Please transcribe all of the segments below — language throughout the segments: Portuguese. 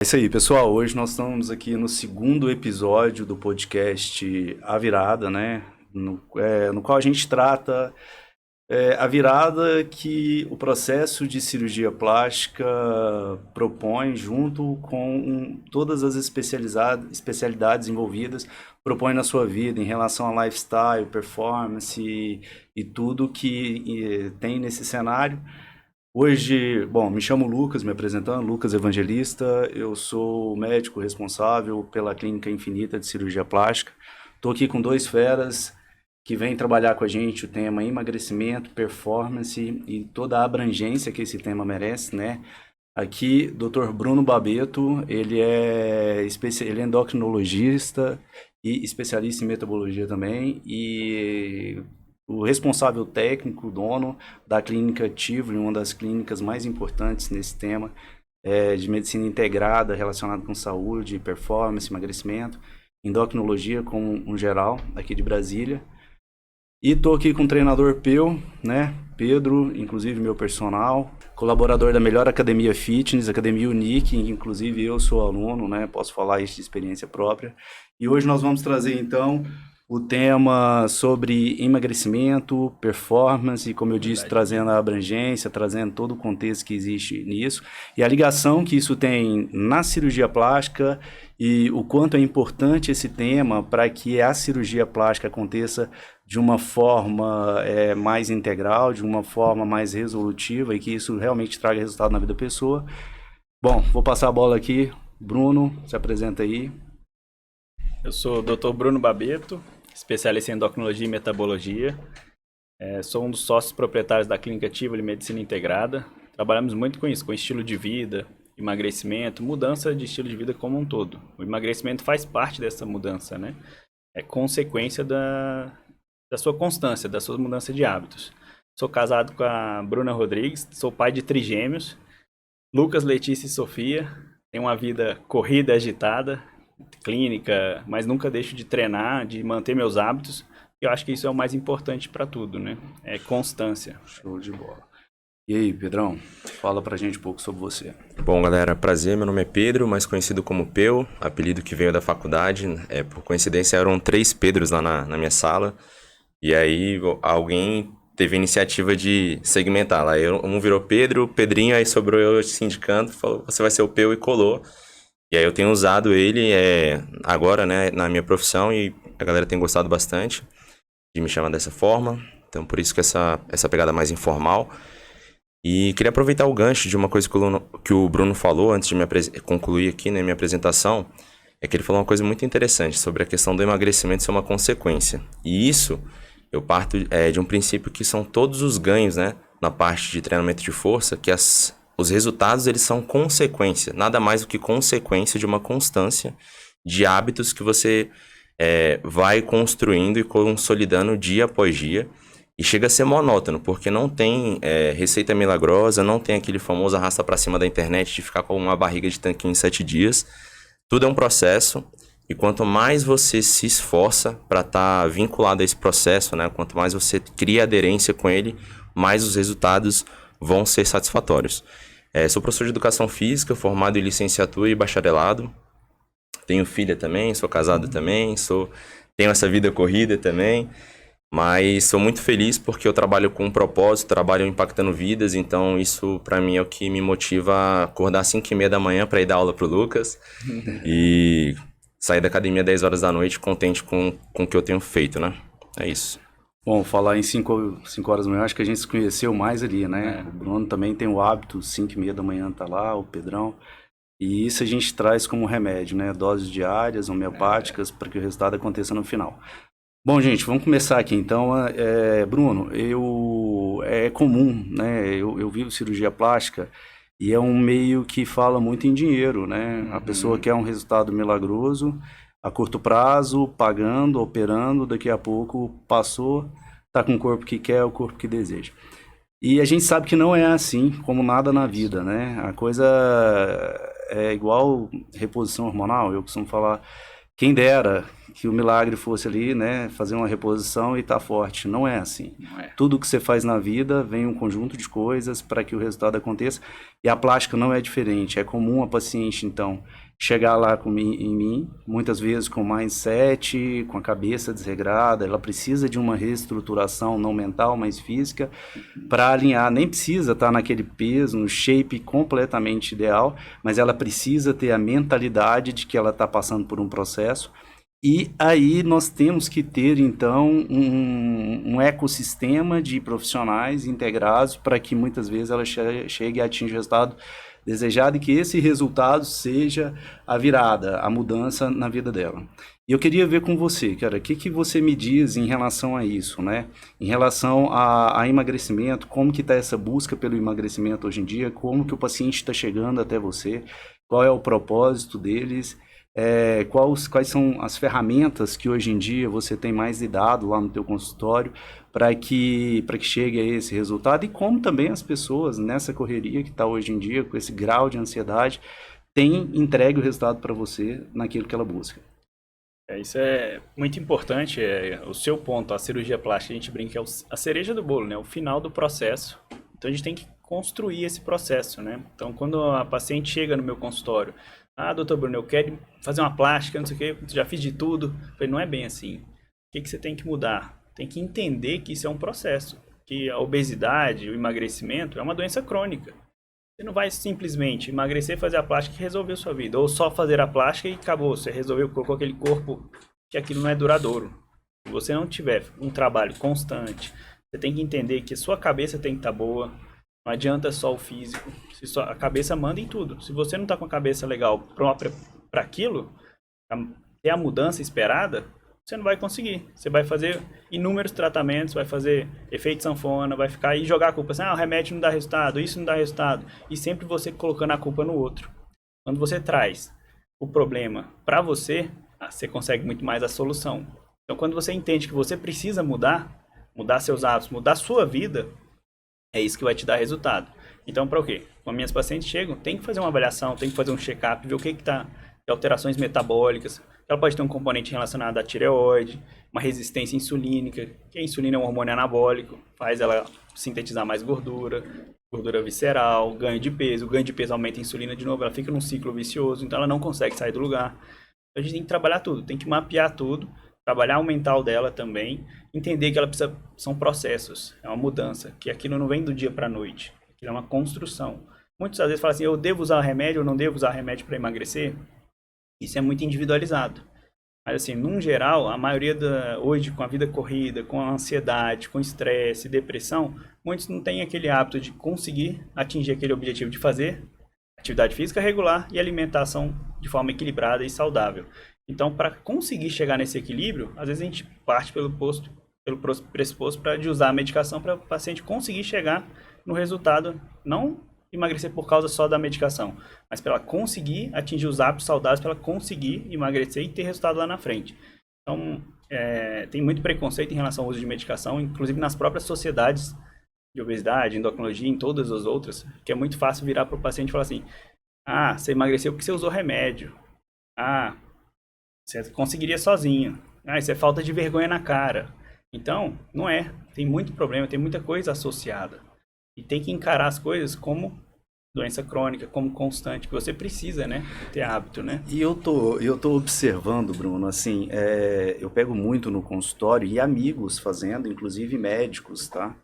É isso aí, pessoal. Hoje nós estamos aqui no segundo episódio do podcast A Virada, né? No qual a gente trata a virada que o processo de cirurgia plástica propõe, junto com todas as especialidades envolvidas, propõe na sua vida em relação a lifestyle, performance e tudo que tem nesse cenário. Hoje, bom, me chamo Lucas, me apresentando, Lucas Evangelista, eu sou médico responsável pela Clínica Infinita de Cirurgia Plástica. Estou aqui com dois feras que vêm trabalhar com a gente o tema emagrecimento, performance e toda a abrangência que esse tema merece, né? Aqui, Dr. Bruno Babeto, ele é endocrinologista e especialista em metabologia também, e o responsável técnico, dono da Clínica Tivoli, uma das clínicas mais importantes nesse tema de medicina integrada relacionada com saúde, performance, emagrecimento, endocrinologia como um geral, aqui de Brasília. E estou aqui com o treinador Peu, né? Pedro, inclusive meu personal, colaborador da melhor academia fitness, Academia Unique, inclusive eu sou aluno, né? Posso falar isso de experiência própria. E hoje nós vamos trazer então o tema sobre emagrecimento, performance, e como eu disse, trazendo a abrangência, trazendo todo o contexto que existe nisso, e a ligação que isso tem na cirurgia plástica e o quanto é importante esse tema para que a cirurgia plástica aconteça de uma forma mais integral, de uma forma mais resolutiva e que isso realmente traga resultado na vida da pessoa. Bom, vou passar a bola aqui. Bruno, se apresenta aí. Eu sou o Dr. Bruno Babeto, especialista em endocrinologia e metabologia. Sou um dos sócios proprietários da Clínica Tivoli Medicina Integrada. Trabalhamos muito com isso, com estilo de vida, emagrecimento, mudança de estilo de vida como um todo. O emagrecimento faz parte dessa mudança, né? É consequência da sua constância, da sua mudança de hábitos. Sou casado com a Bruna Rodrigues, sou pai de trigêmeos, Lucas, Letícia e Sofia. Tenho uma vida corrida, agitada, clínica, mas nunca deixo de treinar, de manter meus hábitos. Eu acho que isso é o mais importante para tudo, né? É constância. Show de bola. E aí, Pedrão, fala pra gente um pouco sobre você. Bom, galera, prazer, meu nome é Pedro, mais conhecido como Peu, apelido que veio da faculdade. Por coincidência, eram 3 Pedros lá na minha sala, e aí alguém teve a iniciativa de segmentar lá. Um virou Pedro, Pedrinho, aí sobrou eu se indicando, falou, você vai ser o Peu, e colou. E aí eu tenho usado ele agora, né, na minha profissão, e a galera tem gostado bastante de me chamar dessa forma. Então, por isso que essa pegada mais informal. E queria aproveitar o gancho de uma coisa que o Bruno falou antes de concluir aqui, né, minha apresentação. É que ele falou uma coisa muito interessante sobre a questão do emagrecimento ser uma consequência. E isso, eu parto de um princípio que são todos os ganhos, né, na parte de treinamento de força, que os resultados eles são consequência, nada mais do que consequência de uma constância de hábitos que você vai construindo e consolidando dia após dia. E chega a ser monótono, porque não tem receita milagrosa, não tem aquele famoso arrasta pra cima da internet de ficar com uma barriga de tanquinho em 7 dias. Tudo é um processo, e quanto mais você se esforça para estar vinculado a esse processo, né, quanto mais você cria aderência com ele, mais os resultados vão ser satisfatórios. Sou professor de educação física, formado em licenciatura e bacharelado. Tenho filha também, sou casado também, tenho essa vida corrida também. Mas sou muito feliz porque eu trabalho com um propósito, trabalho impactando vidas, então isso pra mim é o que me motiva a acordar às 5h30 da manhã para ir dar aula pro Lucas e sair da academia às 10 horas da noite contente com o que eu tenho feito, né? É isso. Bom, falar em 5 horas da manhã, acho que a gente se conheceu mais ali, né? O Bruno também tem o hábito, 5h30 da manhã tá lá, o Pedrão. E isso a gente traz como remédio, né? Doses diárias, homeopáticas, para que o resultado aconteça no final. Bom, gente, vamos começar aqui. Então, Bruno, é comum, né? Eu vivo cirurgia plástica e é um meio que fala muito em dinheiro, né? A pessoa quer um resultado milagroso, a curto prazo, pagando, operando, daqui a pouco passou, tá com o corpo que quer, o corpo que deseja. E a gente sabe que não é assim, como nada na vida, né? A coisa é igual reposição hormonal, eu costumo falar quem dera que o milagre fosse ali, né, fazer uma reposição e tá forte. Não é assim. Não é. Tudo que você faz na vida vem um conjunto de coisas para que o resultado aconteça. E a plástica não é diferente. É comum a paciente, então, chegar lá em mim, muitas vezes com mindset, com a cabeça desregrada. Ela precisa de uma reestruturação não mental, mas física, para alinhar. Nem precisa estar naquele peso, no shape completamente ideal, mas ela precisa ter a mentalidade de que ela está passando por um processo. E aí nós temos que ter, então, um ecossistema de profissionais integrados para que muitas vezes ela chegue e atinja o resultado desejado e que esse resultado seja a virada, a mudança na vida dela. E eu queria ver com você, cara, o que você me diz em relação a isso, né? Em relação a emagrecimento, como que está essa busca pelo emagrecimento hoje em dia, como que o paciente está chegando até você, qual é o propósito deles, quais são as ferramentas que hoje em dia você tem mais lidado lá no teu consultório para que chegue a esse resultado e como também as pessoas nessa correria que está hoje em dia, com esse grau de ansiedade, têm entregue o resultado para você naquilo que ela busca. Isso é muito importante, o seu ponto, a cirurgia plástica, a gente brinca, é a cereja do bolo, né? O final do processo. Então a gente tem que construir esse processo, né? Então quando a paciente chega no meu consultório, doutor Bruno, eu quero fazer uma plástica, não sei o que, já fiz de tudo. Eu falei, não é bem assim. O que você tem que mudar? Tem que entender que isso é um processo, que a obesidade, o emagrecimento é uma doença crônica. Você não vai simplesmente emagrecer, fazer a plástica e resolver a sua vida. Ou só fazer a plástica e acabou. Você resolveu, colocou aquele corpo que aquilo não é duradouro. Se você não tiver um trabalho constante, você tem que entender que a sua cabeça tem que estar boa. Não adianta só o físico. A cabeça manda em tudo. Se você não está com a cabeça legal própria para aquilo, ter a mudança esperada, você não vai conseguir. Você vai fazer inúmeros tratamentos, vai fazer efeito sanfona, vai ficar e jogar a culpa. Assim, o remédio não dá resultado, isso não dá resultado. E sempre você colocando a culpa no outro. Quando você traz o problema para você, você consegue muito mais a solução. Então, quando você entende que você precisa mudar seus hábitos, mudar sua vida, é isso que vai te dar resultado. Então, para o quê? Quando minhas pacientes chegam, tem que fazer uma avaliação, tem que fazer um check-up, ver o que está de alterações metabólicas. Ela pode ter um componente relacionado à tireoide, uma resistência insulínica, que a insulina é um hormônio anabólico, faz ela sintetizar mais gordura visceral, ganho de peso aumenta a insulina de novo, ela fica num ciclo vicioso, então ela não consegue sair do lugar. Então, a gente tem que trabalhar tudo, tem que mapear tudo, trabalhar o mental dela também, entender que ela precisa, são processos, é uma mudança, que aquilo não vem do dia para a noite, aquilo é uma construção. Muitas vezes falam assim, eu devo usar remédio ou não devo usar remédio para emagrecer? Isso é muito individualizado. Mas assim, num geral, a maioria hoje com a vida corrida, com a ansiedade, com estresse, depressão, muitos não têm aquele hábito de conseguir atingir aquele objetivo de fazer atividade física regular e alimentação de forma equilibrada e saudável. Então, para conseguir chegar nesse equilíbrio, às vezes a gente parte pelo pressuposto de usar a medicação para o paciente conseguir chegar no resultado, não emagrecer por causa só da medicação, mas para ela conseguir atingir os hábitos saudáveis, para ela conseguir emagrecer e ter resultado lá na frente. Então, tem muito preconceito em relação ao uso de medicação, inclusive nas próprias sociedades de obesidade, endocrinologia, em todas as outras, que é muito fácil virar para o paciente e falar assim, você emagreceu porque você usou remédio. Você conseguiria sozinho. Isso é falta de vergonha na cara. Então, não é. Tem muito problema, tem muita coisa associada. E tem que encarar as coisas como doença crônica, como constante, que você precisa, né, ter hábito, né? E eu tô observando, Bruno, assim, eu pego muito no consultório e amigos fazendo, inclusive médicos, tá?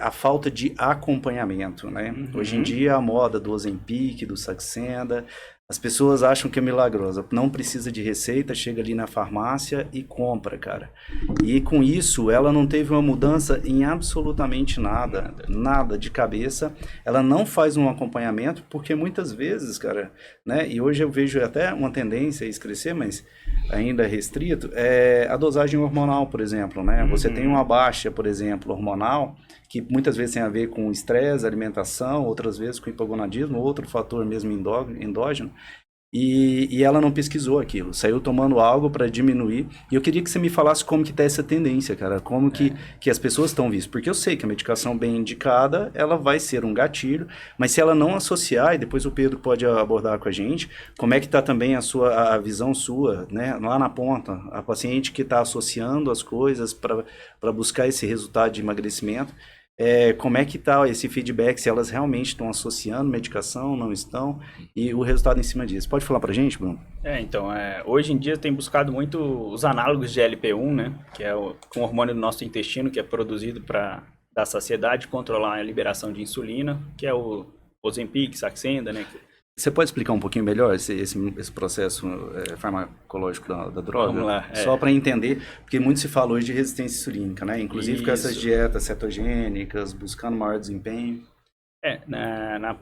A falta de acompanhamento, né? Uhum. Hoje em dia a moda do Ozempic, do Saxenda, as pessoas acham que é milagrosa, não precisa de receita, chega ali na farmácia e compra, cara. E com isso, ela não teve uma mudança em absolutamente nada de cabeça. Ela não faz um acompanhamento, porque muitas vezes, cara, né? E hoje eu vejo até uma tendência a isso crescer, mas ainda restrito, a dosagem hormonal, por exemplo, né? Você tem uma baixa, por exemplo, hormonal, que muitas vezes tem a ver com estresse, alimentação, outras vezes com hipogonadismo, outro fator mesmo endógeno. e ela não pesquisou aquilo, saiu tomando algo para diminuir. E eu queria que você me falasse como que tá essa tendência, cara, como que as pessoas estão vendo. Porque eu sei que a medicação bem indicada, ela vai ser um gatilho, mas se ela não associar, e depois o Pedro pode abordar com a gente, como é que tá também a visão sua, né, lá na ponta, a paciente que está associando as coisas para buscar esse resultado de emagrecimento. Como é que está esse feedback, se elas realmente estão associando medicação, não estão, e o resultado em cima disso. Pode falar para a gente, Bruno? Então, hoje em dia tem buscado muito os análogos de GLP-1, né, que é um hormônio do nosso intestino, que é produzido para dar saciedade, controlar a liberação de insulina, que é o Ozempic, Saxenda, né. Você pode explicar um pouquinho melhor esse processo farmacológico da droga? Vamos lá. Só para entender, porque muito se fala hoje de resistência insulínica, né? Inclusive com essas dietas cetogênicas, buscando maior desempenho.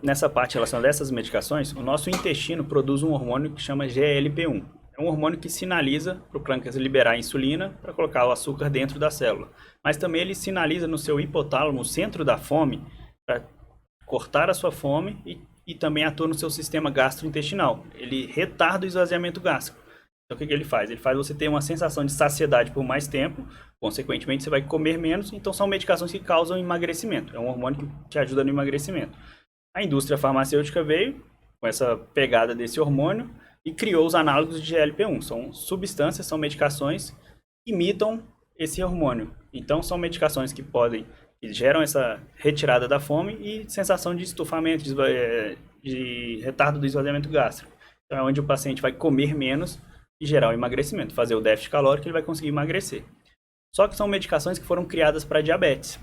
Nessa parte relacionada a essas medicações, o nosso intestino produz um hormônio que chama GLP-1. É um hormônio que sinaliza para o pâncreas liberar a insulina para colocar o açúcar dentro da célula. Mas também ele sinaliza no seu hipotálamo, no centro da fome, para cortar a sua fome e também atua no seu sistema gastrointestinal. Ele retarda o esvaziamento gástrico. Então, o que ele faz? Ele faz você ter uma sensação de saciedade por mais tempo, consequentemente, você vai comer menos, então são medicações que causam emagrecimento. É um hormônio que te ajuda no emagrecimento. A indústria farmacêutica veio com essa pegada desse hormônio e criou os análogos de GLP-1. São substâncias, são medicações que imitam esse hormônio. Então, são medicações que geram essa retirada da fome e sensação de estufamento, de retardo do esvaziamento gástrico. Então é onde o paciente vai comer menos e gerar o emagrecimento, fazer o déficit calórico, ele vai conseguir emagrecer. Só que são medicações que foram criadas para diabetes,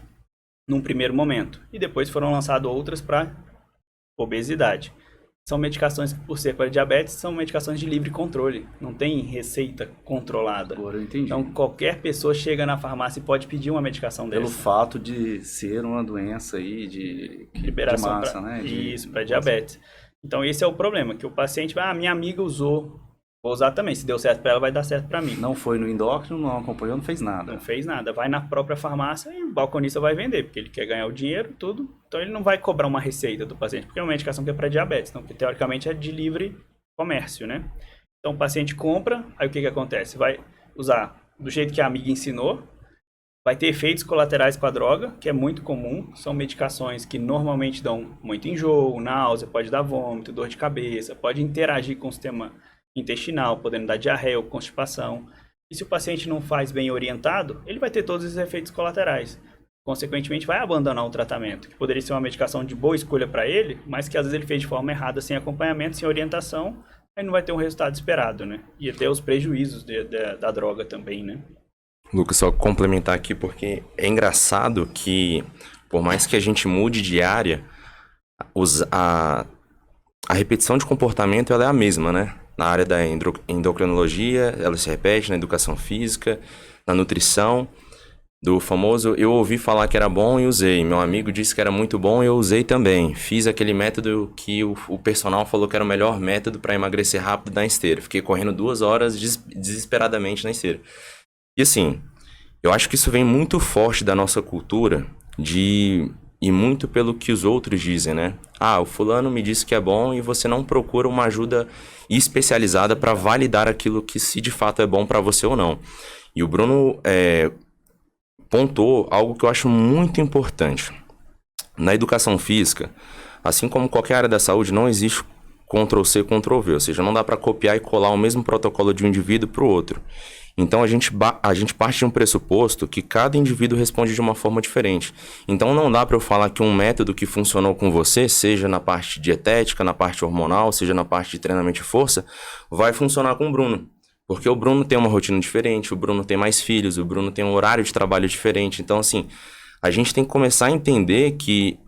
num primeiro momento, e depois foram lançadas outras para obesidade. São medicações que, por ser para diabetes, são medicações de livre controle. Não tem receita controlada. Agora eu entendi. Então, qualquer pessoa chega na farmácia e pode pedir uma medicação dessa. Pelo fato de ser uma doença aí de liberação de massa, né? Isso, para diabetes. Então, esse é o problema, que o paciente vai, minha amiga usou, vou usar também. Se deu certo para ela, vai dar certo para mim. Não foi no endócrino, não acompanhou, não fez nada. Não fez nada. Vai na própria farmácia e o balconista vai vender, porque ele quer ganhar o dinheiro, tudo. Então, ele não vai cobrar uma receita do paciente, porque é uma medicação que é para diabetes. Então, que teoricamente é de livre comércio, né? Então, o paciente compra, aí o que acontece? Vai usar do jeito que a amiga ensinou, vai ter efeitos colaterais com a droga, que é muito comum. São medicações que normalmente dão muito enjoo, náusea, pode dar vômito, dor de cabeça, pode interagir com o sistema intestinal, podendo dar diarreia ou constipação. E se o paciente não faz bem orientado, ele vai ter todos esses efeitos colaterais. Consequentemente, vai abandonar o tratamento, que poderia ser uma medicação de boa escolha para ele, mas que às vezes ele fez de forma errada, sem acompanhamento, sem orientação, aí não vai ter um resultado esperado, né? E até os prejuízos da droga também, né? Lucas, só complementar aqui, porque é engraçado que, por mais que a gente mude de área, a repetição de comportamento ela é a mesma, né? Na área da endocrinologia, ela se repete, na educação física, na nutrição, do famoso eu ouvi falar que era bom e usei. Meu amigo disse que era muito bom e eu usei também. Fiz aquele método que o personal falou que era o melhor método para emagrecer rápido na esteira. Fiquei correndo 2 horas desesperadamente na esteira. E assim, eu acho que isso vem muito forte da nossa cultura e muito pelo que os outros dizem, né? Ah, o fulano me disse que é bom e você não procura uma ajuda especializada para validar aquilo que se de fato é bom para você ou não. E o Bruno pontuou algo que eu acho muito importante. Na educação física, assim como qualquer área da saúde, não existe Ctrl+C, Ctrl+V, ou seja, não dá para copiar e colar o mesmo protocolo de um indivíduo para o outro. Então, a gente parte de um pressuposto que cada indivíduo responde de uma forma diferente. Então, não dá para eu falar que um método que funcionou com você, seja na parte dietética, na parte hormonal, seja na parte de treinamento de força, vai funcionar com o Bruno. Porque o Bruno tem uma rotina diferente, o Bruno tem mais filhos, o Bruno tem um horário de trabalho diferente. Então, assim, a gente tem que começar a entender que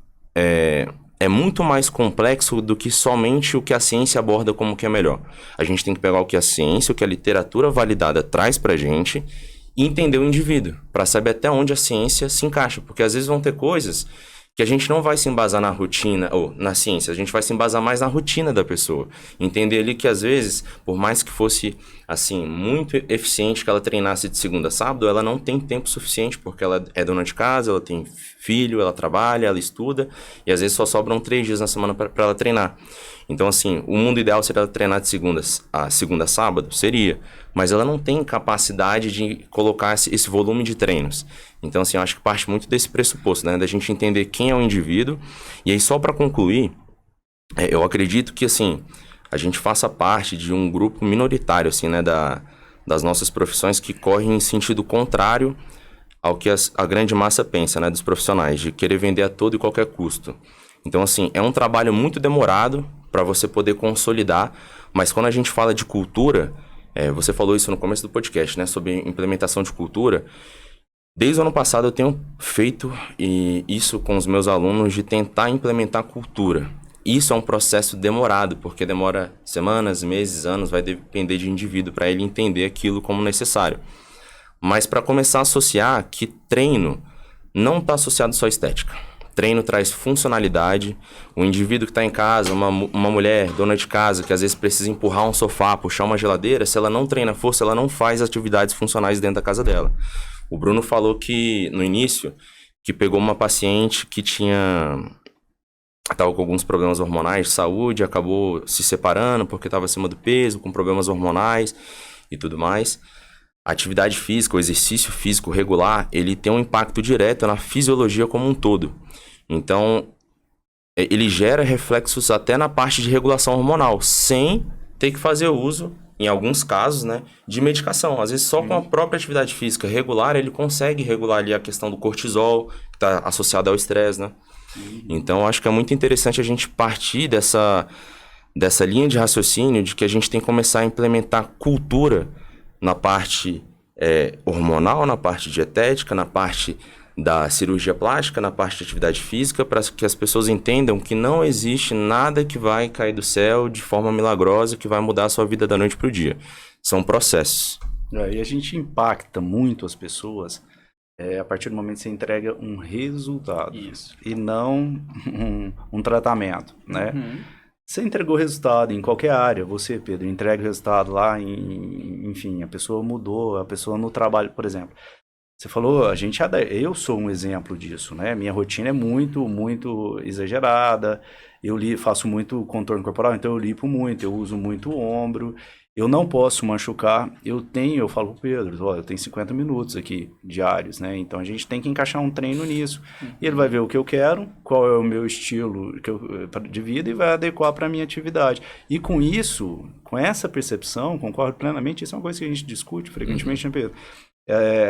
é muito mais complexo do que somente o que a ciência aborda como que é melhor. A gente tem que pegar o que a ciência, o que a literatura validada traz pra gente e entender o indivíduo, para saber até onde a ciência se encaixa. Porque às vezes vão ter coisas que a gente não vai se embasar na rotina ou na ciência, a gente vai se embasar mais na rotina da pessoa. Entender ali que às vezes, por mais que fosse assim muito eficiente que ela treinasse de segunda a sábado, ela não tem tempo suficiente porque ela é dona de casa, ela tem filho, ela trabalha, ela estuda e às vezes só sobram 3 dias na semana para ela treinar. Então assim, o mundo ideal seria ela treinar de segunda a sábado, seria, mas ela não tem capacidade de colocar esse volume de treinos. Então assim, eu acho que parte muito desse pressuposto, né, da gente entender quem é o indivíduo. E aí só para concluir, eu acredito que assim, a gente faça parte de um grupo minoritário assim, né, das nossas profissões que correm em sentido contrário ao que a grande massa pensa, né, dos profissionais, de querer vender a todo e qualquer custo. Então assim, é um trabalho muito demorado para você poder consolidar, mas quando a gente fala de cultura, você falou isso no começo do podcast, né, sobre implementação de cultura. Desde o ano passado eu tenho feito isso com os meus alunos de tentar implementar cultura. Isso é um processo demorado, porque demora semanas, meses, anos, vai depender de indivíduo para ele entender aquilo como necessário. Mas para começar a associar que treino não está associado só à estética. Treino traz funcionalidade. O indivíduo que está em casa, uma mulher, dona de casa, que às vezes precisa empurrar um sofá, puxar uma geladeira, se ela não treina força, ela não faz atividades funcionais dentro da casa dela. O Bruno falou que, no início, que pegou uma paciente que estava com alguns problemas hormonais de saúde, acabou se separando porque estava acima do peso, com problemas hormonais e tudo mais. A atividade física, o exercício físico regular, ele tem um impacto direto na fisiologia como um todo. Então, ele gera reflexos até na parte de regulação hormonal, sem ter que fazer uso, em alguns casos, né, de medicação. Às vezes, só com a própria atividade física regular, ele consegue regular ali a questão do cortisol, que está associado ao estresse, né? Então, eu acho que é muito interessante a gente partir dessa linha de raciocínio de que a gente tem que começar a implementar cultura na parte hormonal, na parte dietética, na parte da cirurgia plástica, na parte de atividade física, para que as pessoas entendam que não existe nada que vai cair do céu de forma milagrosa que vai mudar a sua vida da noite para o dia. São processos. E a gente impacta muito as pessoas a partir do momento que você entrega um resultado. Isso. E não um tratamento, né? Uhum. Você entregou resultado em qualquer área, você, Pedro, entrega o resultado lá, enfim, a pessoa mudou, a pessoa no trabalho, por exemplo. Você falou, eu sou um exemplo disso, né? Minha rotina é muito, muito exagerada, faço muito contorno corporal, então eu lipo muito, eu uso muito o ombro, eu não posso machucar, eu falo pro Pedro, eu tenho 50 minutos aqui, diários, né? Então a gente tem que encaixar um treino nisso. E ele vai ver o que eu quero, qual é o meu estilo de vida e vai adequar para a minha atividade. E com isso, com essa percepção, concordo plenamente, isso é uma coisa que a gente discute frequentemente, né, Pedro?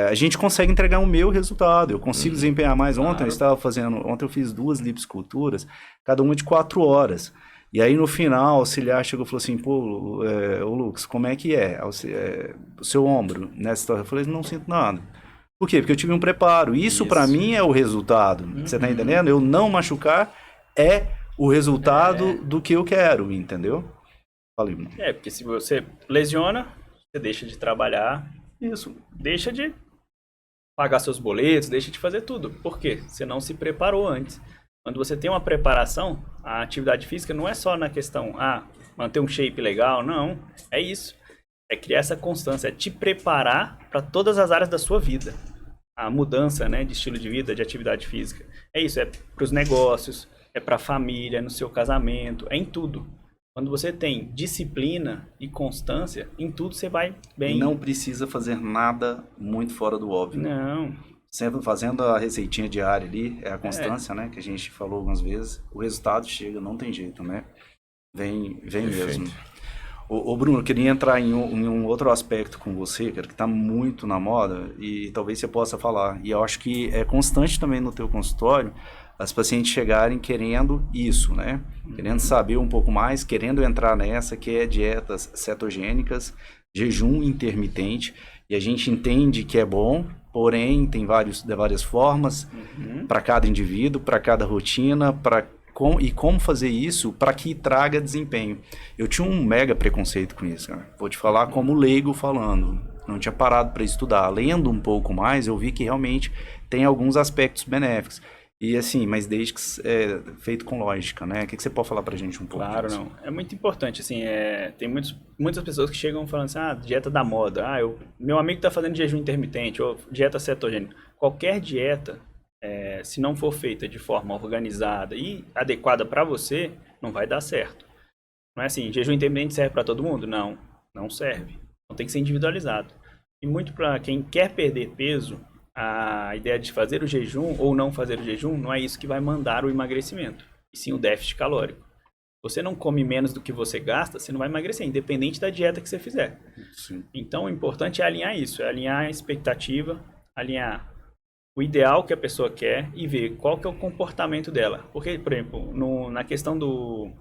A gente consegue entregar o meu resultado, eu consigo desempenhar mais. Ontem eu fiz 2 lipoesculturas, cada uma de 4 horas. E aí no final, o auxiliar chegou e falou assim, pô, ô Lucas, como é que o seu ombro nessa história? Eu falei, não sinto nada. Por quê? Porque eu tive um preparo. Isso para mim é o resultado. Você tá entendendo? Eu não machucar é o resultado do que eu quero, entendeu? Falei, mano. Porque se você lesiona, você deixa de trabalhar. Isso, deixa de pagar seus boletos, deixa de fazer tudo. Por quê? Você não se preparou antes. Quando você tem uma preparação, a atividade física não é só na questão, manter um shape legal, não. É isso. É criar essa constância, é te preparar para todas as áreas da sua vida. A mudança, né, de estilo de vida, de atividade física. É isso, é para os negócios, é para a família, no seu casamento, é em tudo. Quando você tem disciplina e constância, em tudo você vai bem. Não precisa fazer nada muito fora do óbvio. Não. Sempre fazendo a receitinha diária ali, é a constância, né? Que a gente falou algumas vezes. O resultado chega, não tem jeito, né? Vem mesmo. Ô Bruno, eu queria entrar em um outro aspecto com você, cara, que está muito na moda e talvez você possa falar. E eu acho que é constante também no teu consultório as pacientes chegarem querendo isso, né? Querendo saber um pouco mais, querendo entrar nessa, que é dietas cetogênicas, jejum intermitente. E a gente entende que é bom, porém tem várias formas para cada indivíduo, para cada rotina, e como fazer isso para que traga desempenho. Eu tinha um mega preconceito com isso, cara. Vou te falar como leigo falando. Não tinha parado para estudar. Lendo um pouco mais, eu vi que realmente tem alguns aspectos benéficos. E assim, mas desde que é feito com lógica, né? O que você pode falar pra gente um pouco Claro, disso? não. É muito importante, assim, tem muitas pessoas que chegam falando assim, dieta da moda, meu amigo tá fazendo jejum intermitente, ou dieta cetogênica. Qualquer dieta, se não for feita de forma organizada e adequada para você, não vai dar certo. Não é assim, jejum intermitente serve para todo mundo? Não, não serve. Então tem que ser individualizado. E muito para quem quer perder peso, a ideia de fazer o jejum ou não fazer o jejum não é isso que vai mandar o emagrecimento, e sim o déficit calórico. Você não come menos do que você gasta, você não vai emagrecer, independente da dieta que você fizer. Sim. Então o importante é alinhar isso, é alinhar a expectativa, alinhar o ideal que a pessoa quer e ver qual que é o comportamento dela. Porque, por exemplo, na questão do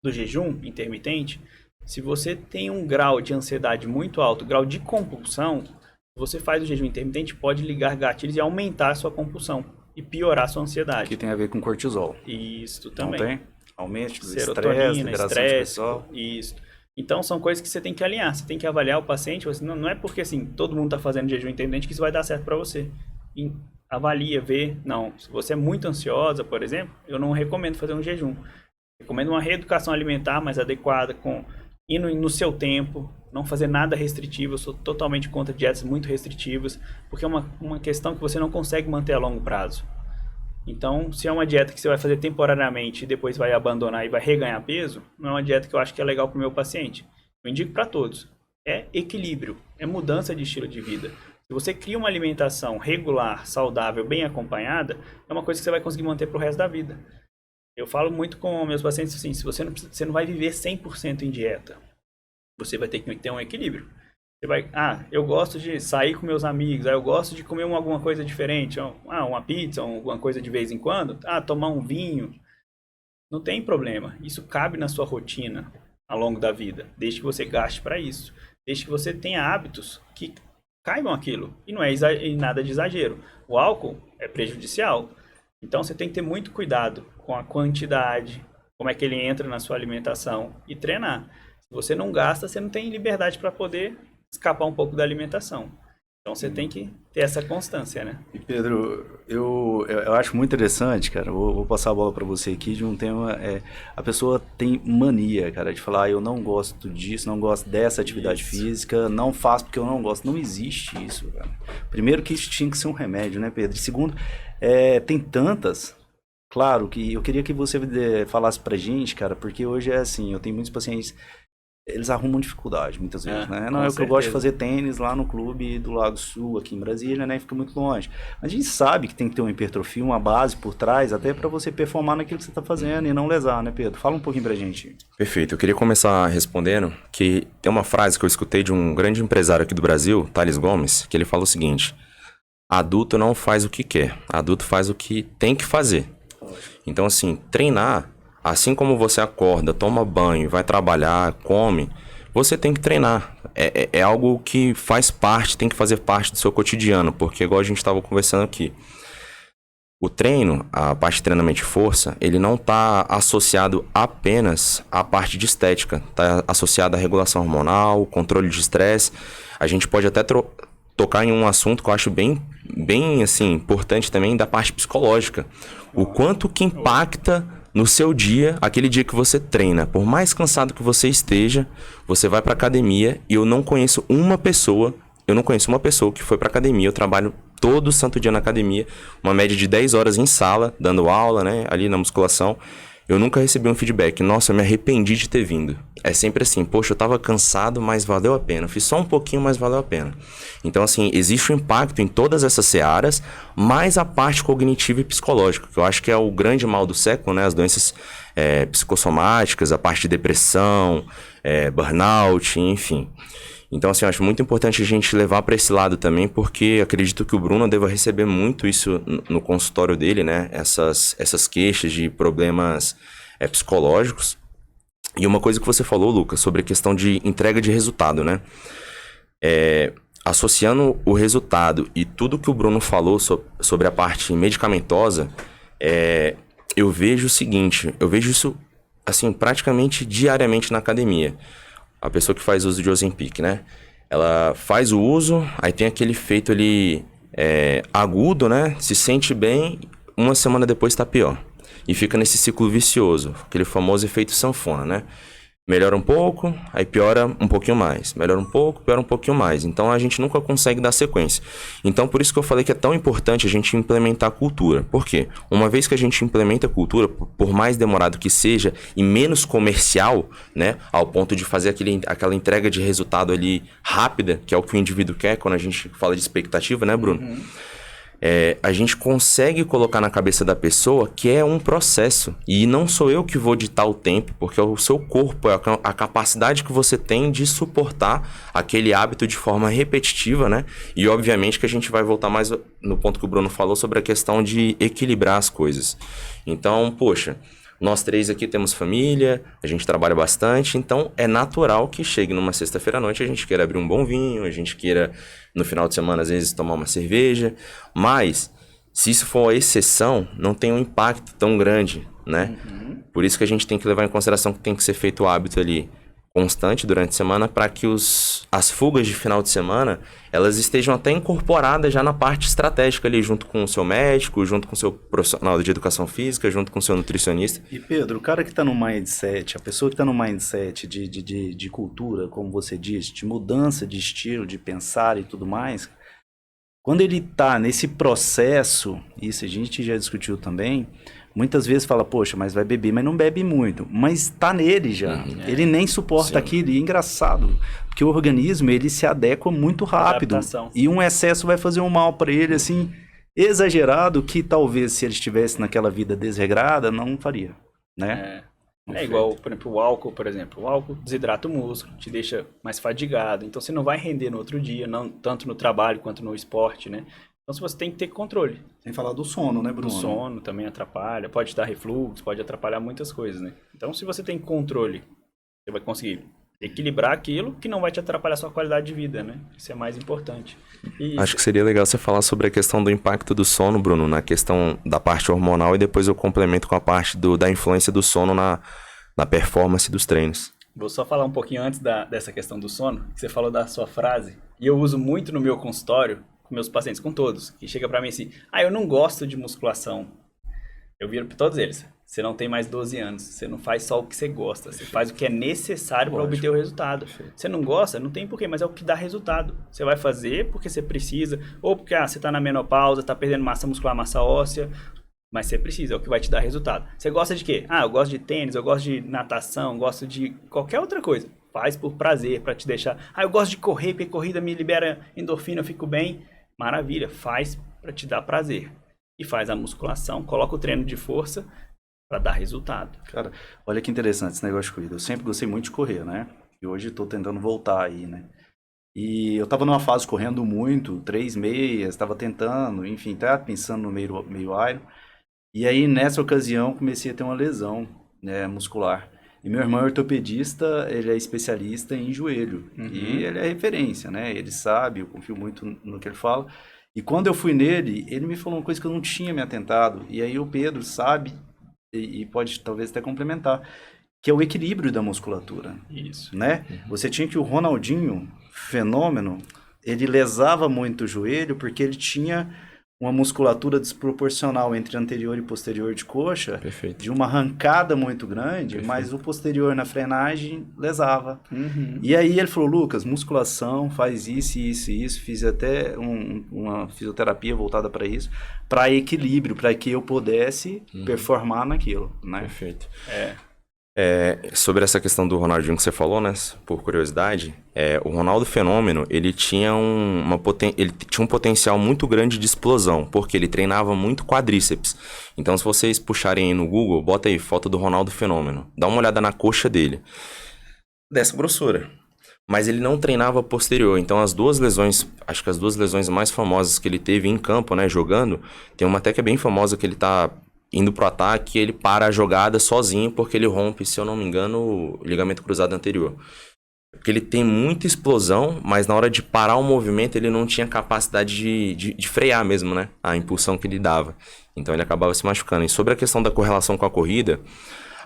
jejum intermitente, se você tem um grau de ansiedade muito alto, grau de compulsão, você faz o jejum intermitente, pode ligar gatilhos e aumentar a sua compulsão e piorar a sua ansiedade. Que tem a ver com cortisol. Isso também. Não tem? Aumento do estresse, Serotonina, liberação de estresse, cortisol. isso. Então são coisas que você tem que alinhar, você tem que avaliar o paciente, não é porque assim, todo mundo está fazendo jejum intermitente que isso vai dar certo para você. Avalia, vê, não, se você é muito ansiosa, por exemplo, eu não recomendo fazer um jejum. Recomendo uma reeducação alimentar mais adequada, indo no seu tempo, não fazer nada restritivo. Eu sou totalmente contra dietas muito restritivas, porque é uma questão que você não consegue manter a longo prazo. Então, se é uma dieta que você vai fazer temporariamente e depois vai abandonar e vai reganhar peso, não é uma dieta que eu acho que é legal para o meu paciente. Eu indico para todos. É equilíbrio, é mudança de estilo de vida. Se você cria uma alimentação regular, saudável, bem acompanhada, é uma coisa que você vai conseguir manter para o resto da vida. Eu falo muito com meus pacientes assim, se você não vai viver 100% em dieta, você vai ter que ter um equilíbrio. Você vai, eu gosto de sair com meus amigos, eu gosto de comer alguma coisa diferente, uma pizza, alguma coisa de vez em quando, tomar um vinho. Não tem problema, isso cabe na sua rotina ao longo da vida, desde que você gaste para isso, desde que você tenha hábitos que caibam aquilo, e não é nada de exagero. O álcool é prejudicial, então você tem que ter muito cuidado com a quantidade, como é que ele entra na sua alimentação e treinar. Se você não gasta, você não tem liberdade para poder escapar um pouco da alimentação. Então você tem que ter essa constância, né? E Pedro, eu acho muito interessante, cara, vou passar a bola para você aqui de um tema, a pessoa tem mania, cara, de falar, eu não gosto disso, não gosto dessa atividade física, não faço porque eu não gosto. Não existe isso, cara. Primeiro que isso tinha que ser um remédio, né, Pedro? E segundo, tem tantas. Claro que eu queria que você falasse pra gente, cara, porque hoje é assim, eu tenho muitos pacientes, eles arrumam dificuldade muitas vezes, né? Não é o que eu gosto de fazer tênis lá no clube do Lago Sul, aqui em Brasília, né? Fica muito longe. Mas a gente sabe que tem que ter uma hipertrofia, uma base por trás, até para você performar naquilo que você está fazendo e não lesar, né, Pedro? Fala um pouquinho pra gente. Perfeito. Eu queria começar respondendo que tem uma frase que eu escutei de um grande empresário aqui do Brasil, Thales Gomes, que ele fala o seguinte: adulto não faz o que quer, adulto faz o que tem que fazer. Então, assim, treinar, assim como você acorda, toma banho, vai trabalhar, come, você tem que treinar. É algo que faz parte, tem que fazer parte do seu cotidiano, porque igual a gente estava conversando aqui, o treino, a parte de treinamento de força, ele não está associado apenas à parte de estética, está associado à regulação hormonal, controle de estresse. A gente pode até tocar em um assunto que eu acho bem assim, importante também, da parte psicológica. O quanto que impacta no seu dia, aquele dia que você treina. Por mais cansado que você esteja, você vai para academia, e eu não conheço uma pessoa que foi para academia. Eu trabalho todo santo dia na academia, uma média de 10 horas em sala, dando aula, né, ali na musculação. Eu nunca recebi um feedback, nossa, eu me arrependi de ter vindo. É sempre assim, poxa, eu tava cansado, mas valeu a pena. Fiz só um pouquinho, mas valeu a pena. Então, assim, existe um impacto em todas essas searas, mais a parte cognitiva e psicológica, que eu acho que é o grande mal do século, né? As doenças psicossomáticas, a parte de depressão, burnout, enfim. Então, assim, eu acho muito importante a gente levar para esse lado também, porque acredito que o Bruno deva receber muito isso no consultório dele, né? Essas queixas de problemas psicológicos. E uma coisa que você falou, Lucas, sobre a questão de entrega de resultado, né? Associando o resultado e tudo que o Bruno falou sobre a parte medicamentosa, eu vejo o seguinte, eu vejo isso, assim, praticamente diariamente na academia. A pessoa que faz uso de Ozempic, né? Ela faz o uso, aí tem aquele efeito ali agudo, né? Se sente bem, uma semana depois tá pior. E fica nesse ciclo vicioso, aquele famoso efeito sanfona, né? Melhora um pouco, aí piora um pouquinho mais. Melhora um pouco, piora um pouquinho mais. Então a gente nunca consegue dar sequência. Então por isso que eu falei que é tão importante a gente implementar a cultura. Por quê? Uma vez que a gente implementa a cultura, por mais demorado que seja e menos comercial, né, ao ponto de fazer aquela entrega de resultado ali rápida, que é o que o indivíduo quer quando a gente fala de expectativa, né, Bruno? Uhum. A gente consegue colocar na cabeça da pessoa que é um processo. E não sou eu que vou ditar o tempo, porque é o seu corpo, é a capacidade que você tem de suportar aquele hábito de forma repetitiva, né? E obviamente que a gente vai voltar mais no ponto que o Bruno falou sobre a questão de equilibrar as coisas. Então, poxa, nós três aqui temos família, a gente trabalha bastante, então é natural que chegue numa sexta-feira à noite a gente queira abrir um bom vinho, a gente queira, no final de semana, às vezes, tomar uma cerveja, mas se isso for a exceção, não tem um impacto tão grande, né? Uhum. Por isso que a gente tem que levar em consideração que tem que ser feito o hábito ali constante durante a semana para que as fugas de final de semana elas estejam até incorporadas já na parte estratégica ali, junto com o seu médico, junto com o seu profissional de educação física, junto com o seu nutricionista. E Pedro, o cara que está no mindset, a pessoa que está no mindset de cultura, como você disse, de mudança de estilo, de pensar e tudo mais, quando ele está nesse processo, isso a gente já discutiu também, muitas vezes fala, poxa, mas vai beber, mas não bebe muito. Mas tá nele já. Ele nem suporta aquilo. E é engraçado, porque o organismo, ele se adequa muito rápido. Adaptação. E um excesso vai fazer um mal para ele, assim, exagerado, que talvez se ele estivesse naquela vida desregrada, não faria, né? É igual, por exemplo, o álcool, por exemplo. O álcool desidrata o músculo, te deixa mais fadigado. Então, você não vai render no outro dia, não, tanto no trabalho quanto no esporte, né? Então, você tem que ter controle. Sem falar do sono, né, Bruno? O sono também atrapalha, pode dar refluxo, pode atrapalhar muitas coisas, né? Então, se você tem controle, você vai conseguir equilibrar aquilo que não vai te atrapalhar a sua qualidade de vida, né? Isso é mais importante. Acho que seria legal você falar sobre a questão do impacto do sono, Bruno, na questão da parte hormonal e depois eu complemento com a parte da influência do sono na performance dos treinos. Vou só falar um pouquinho antes dessa questão do sono, que você falou da sua frase, e eu uso muito no meu consultório, com meus pacientes, com todos, que chega pra mim assim, eu não gosto de musculação. Eu viro pra todos eles, você não tem mais 12 anos, você não faz só o que você gosta, você faz o que é necessário para obter o resultado. Você não gosta, não tem porquê, mas é o que dá resultado. Você vai fazer porque você precisa, ou porque você tá na menopausa, tá perdendo massa muscular, massa óssea, mas você precisa, é o que vai te dar resultado. Você gosta de quê? Eu gosto de tênis, eu gosto de natação, gosto de qualquer outra coisa. Faz por prazer, para te deixar... eu gosto de correr, porque corrida me libera endorfina, eu fico bem. Maravilha, faz para te dar prazer. E faz a musculação, coloca o treino de força para dar resultado. Cara, olha que interessante esse negócio de corrida. Eu sempre gostei muito de correr, né? E hoje estou tentando voltar aí, né? E eu estava numa fase correndo muito, 3 meias, estava tentando, enfim, estava pensando no meio Iron. E aí, nessa ocasião, comecei a ter uma lesão, né, muscular. E meu irmão é ortopedista, ele é especialista em joelho. Uhum. E ele é referência, né? Ele sabe, eu confio muito no que ele fala. E quando eu fui nele, ele me falou uma coisa que eu não tinha me atentado. E aí o Pedro sabe, e pode talvez até complementar, que é o equilíbrio da musculatura. Isso. Né? Uhum. Você tinha que o Ronaldinho, fenômeno, ele lesava muito o joelho porque ele tinha uma musculatura desproporcional entre anterior e posterior de coxa. Perfeito. De uma arrancada muito grande. Perfeito. Mas o posterior na frenagem lesava. Uhum. E aí ele falou, Lucas, musculação, faz isso, isso e isso. Fiz até uma fisioterapia voltada para isso, para equilíbrio, para que eu pudesse performar naquilo. Né? Perfeito. Sobre essa questão do Ronaldinho que você falou, né? Por curiosidade, o Ronaldo Fenômeno, ele tinha um potencial muito grande de explosão, porque ele treinava muito quadríceps. Então, se vocês puxarem aí no Google, bota aí foto do Ronaldo Fenômeno, dá uma olhada na coxa dele, dessa grossura. Mas ele não treinava posterior, então as duas lesões, acho que as duas lesões mais famosas que ele teve em campo, né, jogando, tem uma até que é bem famosa que ele tá indo pro ataque, ele para a jogada sozinho porque ele rompe, se eu não me engano, o ligamento cruzado anterior. Porque ele tem muita explosão, mas na hora de parar o movimento ele não tinha capacidade de frear mesmo, né? A impulsão que ele dava. Então ele acabava se machucando. E sobre a questão da correlação com a corrida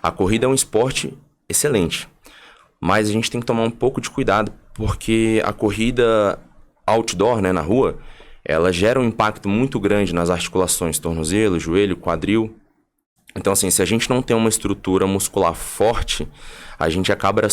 é um esporte excelente. Mas a gente tem que tomar um pouco de cuidado, porque a corrida outdoor, né, na rua, ela gera um impacto muito grande nas articulações, tornozelo, joelho, quadril. Então, assim, se a gente não tem uma estrutura muscular forte, a gente acaba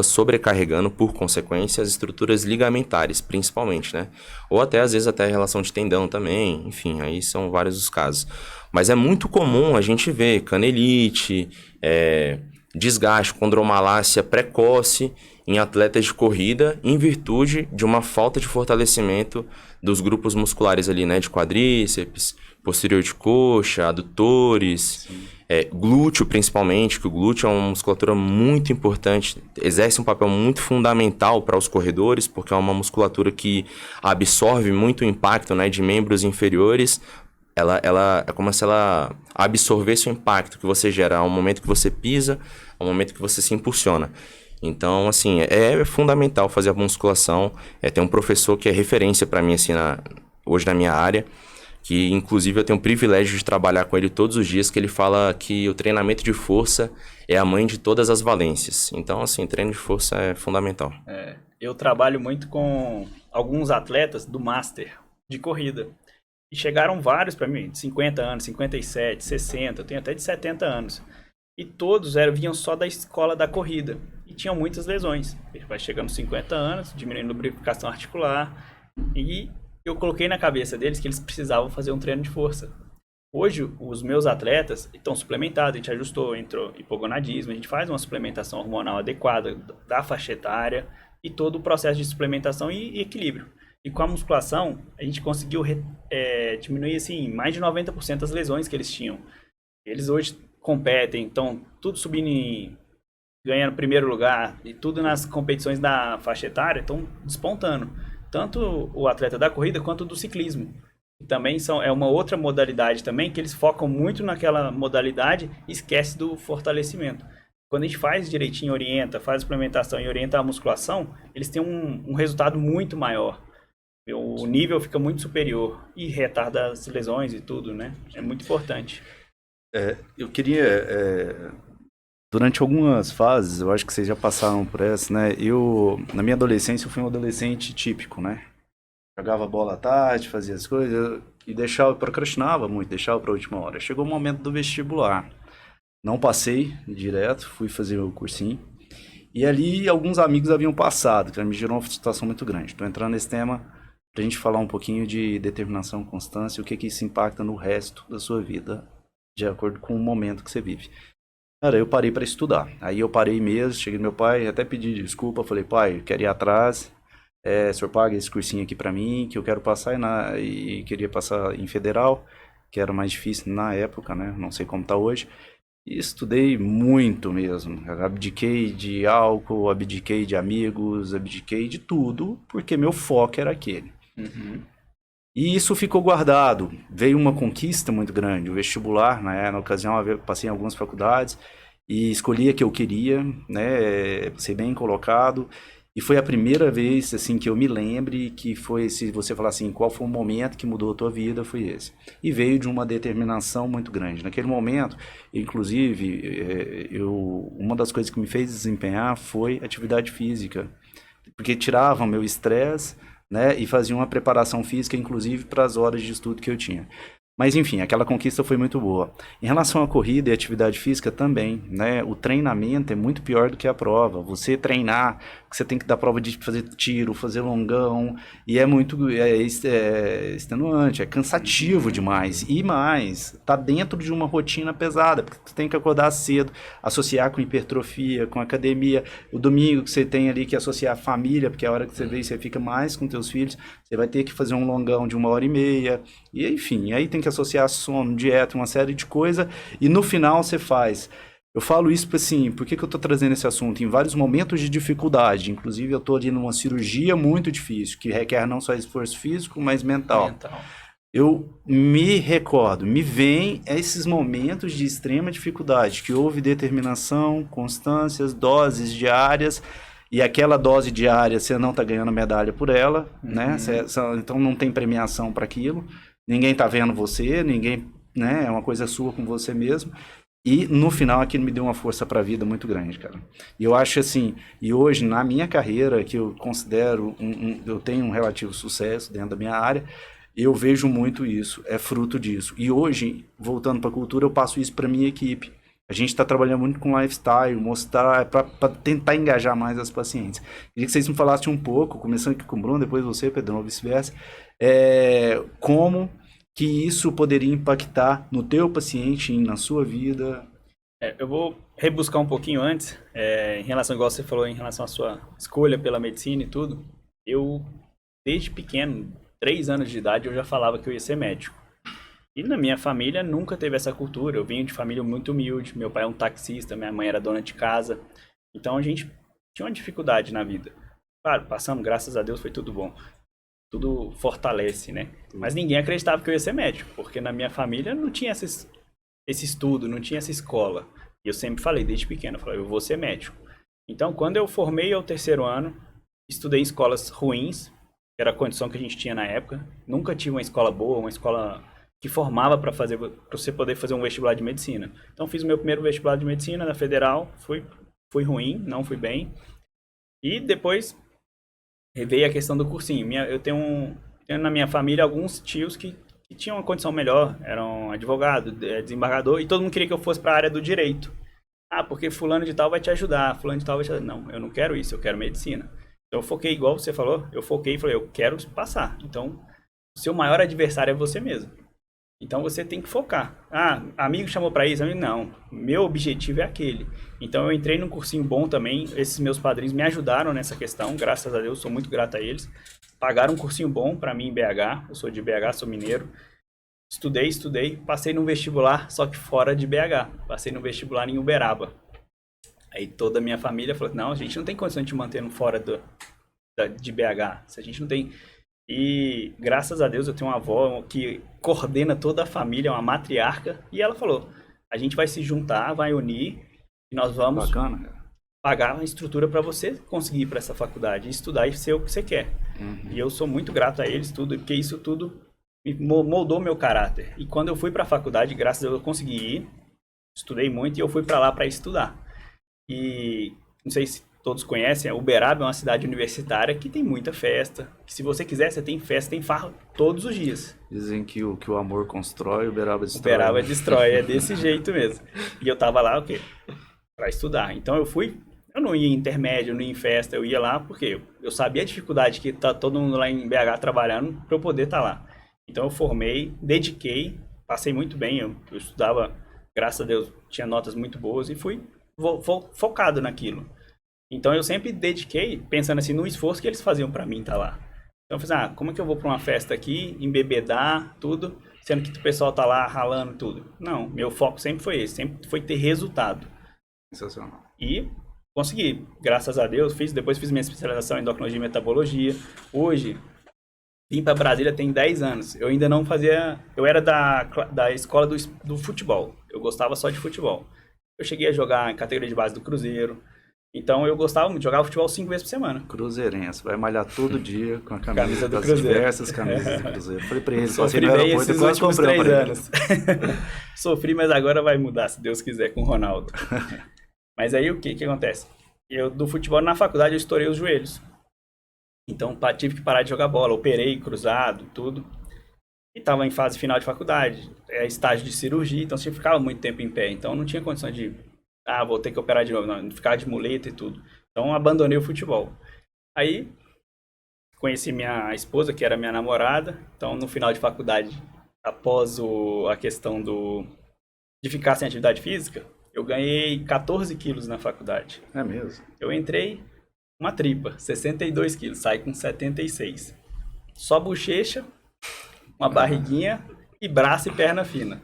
sobrecarregando, por consequência, as estruturas ligamentares, principalmente, né? Ou até, às vezes, até a relação de tendão também, enfim, aí são vários os casos. Mas é muito comum a gente ver canelite, desgaste, condromalácia precoce em atletas de corrida, em virtude de uma falta de fortalecimento dos grupos musculares ali, né? De quadríceps, posterior de coxa, adutores, glúteo principalmente, que o glúteo é uma musculatura muito importante, exerce um papel muito fundamental para os corredores, porque é uma musculatura que absorve muito o impacto, né, de membros inferiores. Ela é como se ela absorvesse o impacto que você gera ao momento que você pisa, ao momento que você se impulsiona. Então, assim, é fundamental fazer a musculação. Tem um professor que é referência para mim, assim, hoje na minha área, que inclusive eu tenho o privilégio de trabalhar com ele todos os dias, que ele fala que o treinamento de força é a mãe de todas as valências. Então, assim, treino de força é fundamental. Eu trabalho muito com alguns atletas do Master de corrida. E chegaram vários para mim, de 50 anos, 57, 60, eu tenho até de 70 anos. E todos vinham só da escola da corrida. E tinham muitas lesões. Ele vai chegando aos 50 anos, diminuindo a lubrificação articular. E eu coloquei na cabeça deles que eles precisavam fazer um treino de força. Hoje, os meus atletas estão suplementados, a gente ajustou, entrou hipogonadismo, a gente faz uma suplementação hormonal adequada da faixa etária e todo o processo de suplementação e equilíbrio. E com a musculação, a gente conseguiu diminuir assim, mais de 90% das lesões que eles tinham. Eles hoje competem, estão tudo subindo, ganhando primeiro lugar, e tudo nas competições da faixa etária, estão despontando. Tanto o atleta da corrida quanto do ciclismo. E também é uma outra modalidade também, que eles focam muito naquela modalidade e esquece do fortalecimento. Quando a gente faz direitinho, orienta, faz a suplementação e orienta a musculação, eles têm um resultado muito maior. O nível fica muito superior e retarda as lesões e tudo, né? É muito importante. Eu queria... Durante algumas fases, eu acho que vocês já passaram por essa, né? Na minha adolescência, eu fui um adolescente típico, né? Jogava bola à tarde, fazia as coisas e procrastinava muito, deixava para a última hora. Chegou o momento do vestibular. Não passei direto, fui fazer o cursinho. E ali, alguns amigos haviam passado, que me gerou uma situação muito grande. Estou entrando nesse tema para a gente falar um pouquinho de determinação, constância, o que isso impacta no resto da sua vida, de acordo com o momento que você vive. Cara, eu parei para estudar. Aí eu parei mesmo, cheguei no meu pai, até pedi desculpa, falei, pai, eu quero ir atrás, o senhor paga esse cursinho aqui para mim, que eu quero passar e queria passar em federal, que era mais difícil na época, né? Não sei como tá hoje. E estudei muito mesmo. Abdiquei de álcool, abdiquei de amigos, abdiquei de tudo, porque meu foco era aquele. Uhum. E isso ficou guardado. Veio uma conquista muito grande. O vestibular, na ocasião, eu passei em algumas faculdades e escolhi a que eu queria, né, ser bem colocado. E foi a primeira vez, assim, que eu me lembre que foi, se você falar assim, qual foi o momento que mudou a tua vida, foi esse. E veio de uma determinação muito grande. Naquele momento, inclusive, uma das coisas que me fez desempenhar foi atividade física. Porque tirava o meu estresse, né, e fazia uma preparação física, inclusive, para as horas de estudo que eu tinha. Mas, enfim, aquela conquista foi muito boa. Em relação à corrida e atividade física também, né, o treinamento é muito pior do que a prova. Você treinar, você tem que dar prova de fazer tiro, fazer longão, e é muito extenuante, é cansativo demais. E mais, tá dentro de uma rotina pesada, porque você tem que acordar cedo, associar com hipertrofia, com academia. O domingo que você tem ali que associar a família, porque é a hora que você vê, você fica mais com teus filhos, você vai ter que fazer um longão de 1h30, e enfim, aí tem que associar sono, dieta, uma série de coisas, e no final você faz. Eu falo isso assim, por que eu tô trazendo esse assunto? Em vários momentos de dificuldade, inclusive eu tô ali numa cirurgia muito difícil, que requer não só esforço físico, mas mental. Eu me recordo, me vem esses momentos de extrema dificuldade, que houve determinação, constâncias, doses diárias, e aquela dose diária você não tá ganhando medalha por ela, né? Então não tem premiação para aquilo. Ninguém tá vendo você, ninguém, né? É uma coisa sua com você mesmo. E no final aquilo me deu uma força para a vida muito grande, cara. E eu acho assim, e hoje na minha carreira, que eu considero, eu tenho um relativo sucesso dentro da minha área, eu vejo muito isso, é fruto disso. E hoje, voltando para a cultura, eu passo isso para minha equipe. A gente está trabalhando muito com lifestyle, mostrar, para tentar engajar mais as pacientes. Queria que vocês me falassem um pouco, começando aqui com o Bruno, depois você, Pedrão, ou vice-versa, como que isso poderia impactar no teu paciente, na sua vida. Eu vou rebuscar um pouquinho antes, em relação, igual você falou, em relação à sua escolha pela medicina e tudo. Eu, desde pequeno, 3 anos de idade, eu já falava que eu ia ser médico. E na minha família nunca teve essa cultura. Eu vim de família muito humilde, meu pai é um taxista, minha mãe era dona de casa. Então a gente tinha uma dificuldade na vida. Claro, passamos, graças a Deus, foi tudo bom. Tudo fortalece, né? Mas ninguém acreditava que eu ia ser médico, porque na minha família não tinha esse estudo, não tinha essa escola. E eu sempre falei, desde pequeno, eu falei, eu vou ser médico. Então, quando eu formei ao 3º ano, estudei em escolas ruins, que era a condição que a gente tinha na época. Nunca tive uma escola boa, uma escola que formava para você poder fazer um vestibular de medicina. Então, fiz o meu primeiro vestibular de medicina na Federal, fui ruim, não fui bem. E depois veio a questão do cursinho. Eu tenho na minha família alguns tios que tinham uma condição melhor, eram advogado, desembargador, e todo mundo queria que eu fosse para a área do direito. Ah, porque fulano de tal vai te ajudar, fulano de tal vai te ajudar. Não, eu não quero isso, eu quero medicina. Então eu foquei, igual você falou, eu foquei e falei, eu quero passar. Então, o seu maior adversário é você mesmo. Então você tem que focar. Ah, amigo chamou para isso? Não, meu objetivo é aquele. Então eu entrei num cursinho bom também, esses meus padrinhos me ajudaram nessa questão, graças a Deus, sou muito grato a eles. Pagaram um cursinho bom para mim em BH, eu sou de BH, sou mineiro. Estudei, passei no vestibular, só que fora de BH. Passei no vestibular em Uberaba. Aí toda a minha família falou, não, a gente não tem condição de te manter fora de BH, se a gente não tem... E graças a Deus eu tenho uma avó que coordena toda a família, uma matriarca, e ela falou, a gente vai se juntar, vai unir, e nós vamos pagar uma estrutura para você conseguir ir para essa faculdade, estudar e ser o que você quer. Uhum. E eu sou muito grato a eles, porque isso tudo moldou meu caráter. E quando eu fui para a faculdade, graças a Deus eu consegui ir, estudei muito e eu fui para lá para estudar. E não sei se todos conhecem, Uberaba é uma cidade universitária que tem muita festa. Que se você quiser, você tem festa, tem farra todos os dias. Dizem que o amor constrói, Uberaba destrói. Uberaba destrói, é desse jeito mesmo. E eu tava lá, o quê? Pra estudar. Então eu não ia em intermédio, não ia em festa, eu ia lá porque eu sabia a dificuldade que tá todo mundo lá em BH trabalhando para eu poder estar lá. Então eu formei, dediquei, passei muito bem, eu estudava, graças a Deus, tinha notas muito boas e fui focado naquilo. Então eu sempre dediquei, pensando assim, no esforço que eles faziam para mim estar lá. Então eu falei, como é que eu vou para uma festa aqui, embebedar, tudo, sendo que o pessoal tá lá ralando tudo? Não, meu foco sempre foi esse, sempre foi ter resultado. Sensacional. E consegui, graças a Deus, depois fiz minha especialização em endocrinologia e metabologia. Hoje, vim para Brasília tem 10 anos. Eu ainda não fazia, eu era da escola do futebol, eu gostava só de futebol. Eu cheguei a jogar em categoria de base do Cruzeiro. Então eu gostava muito, jogava futebol 5 vezes por semana. Cruzeirense, vai malhar todo dia com a camisa do das Cruzeiro. Diversas camisas do Cruzeiro. Falei pra eles, sofri bem esses últimos 3 anos. Sofri, mas agora vai mudar, se Deus quiser, com o Ronaldo. Mas aí o que acontece? Eu, do futebol na faculdade, eu estourei os joelhos. Então tive que parar de jogar bola, operei, cruzado, tudo. E tava em fase final de faculdade, estágio de cirurgia, então você ficava muito tempo em pé. Então não tinha condição de... vou ter que operar de novo, não, ficar de muleta e tudo. Então, abandonei o futebol. Aí, conheci minha esposa, que era minha namorada. Então, no final de faculdade, após a questão de ficar sem atividade física, eu ganhei 14 quilos na faculdade. É mesmo? Eu entrei uma tripa, 62 quilos, saí com 76. Só bochecha, uma barriguinha e braço e perna fina.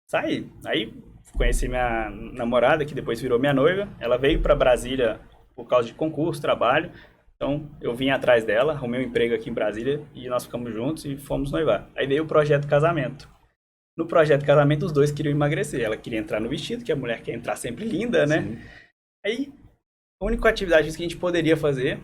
Saí. Aí... conheci minha namorada, que depois virou minha noiva. Ela veio para Brasília por causa de concurso, trabalho. Então, eu vim atrás dela, arrumei um emprego aqui em Brasília e nós ficamos juntos e fomos noivar. Aí veio o projeto casamento. No projeto casamento, os dois queriam emagrecer. Ela queria entrar no vestido, que a mulher quer entrar sempre linda, né? Sim. Aí, a única atividade que a gente poderia fazer,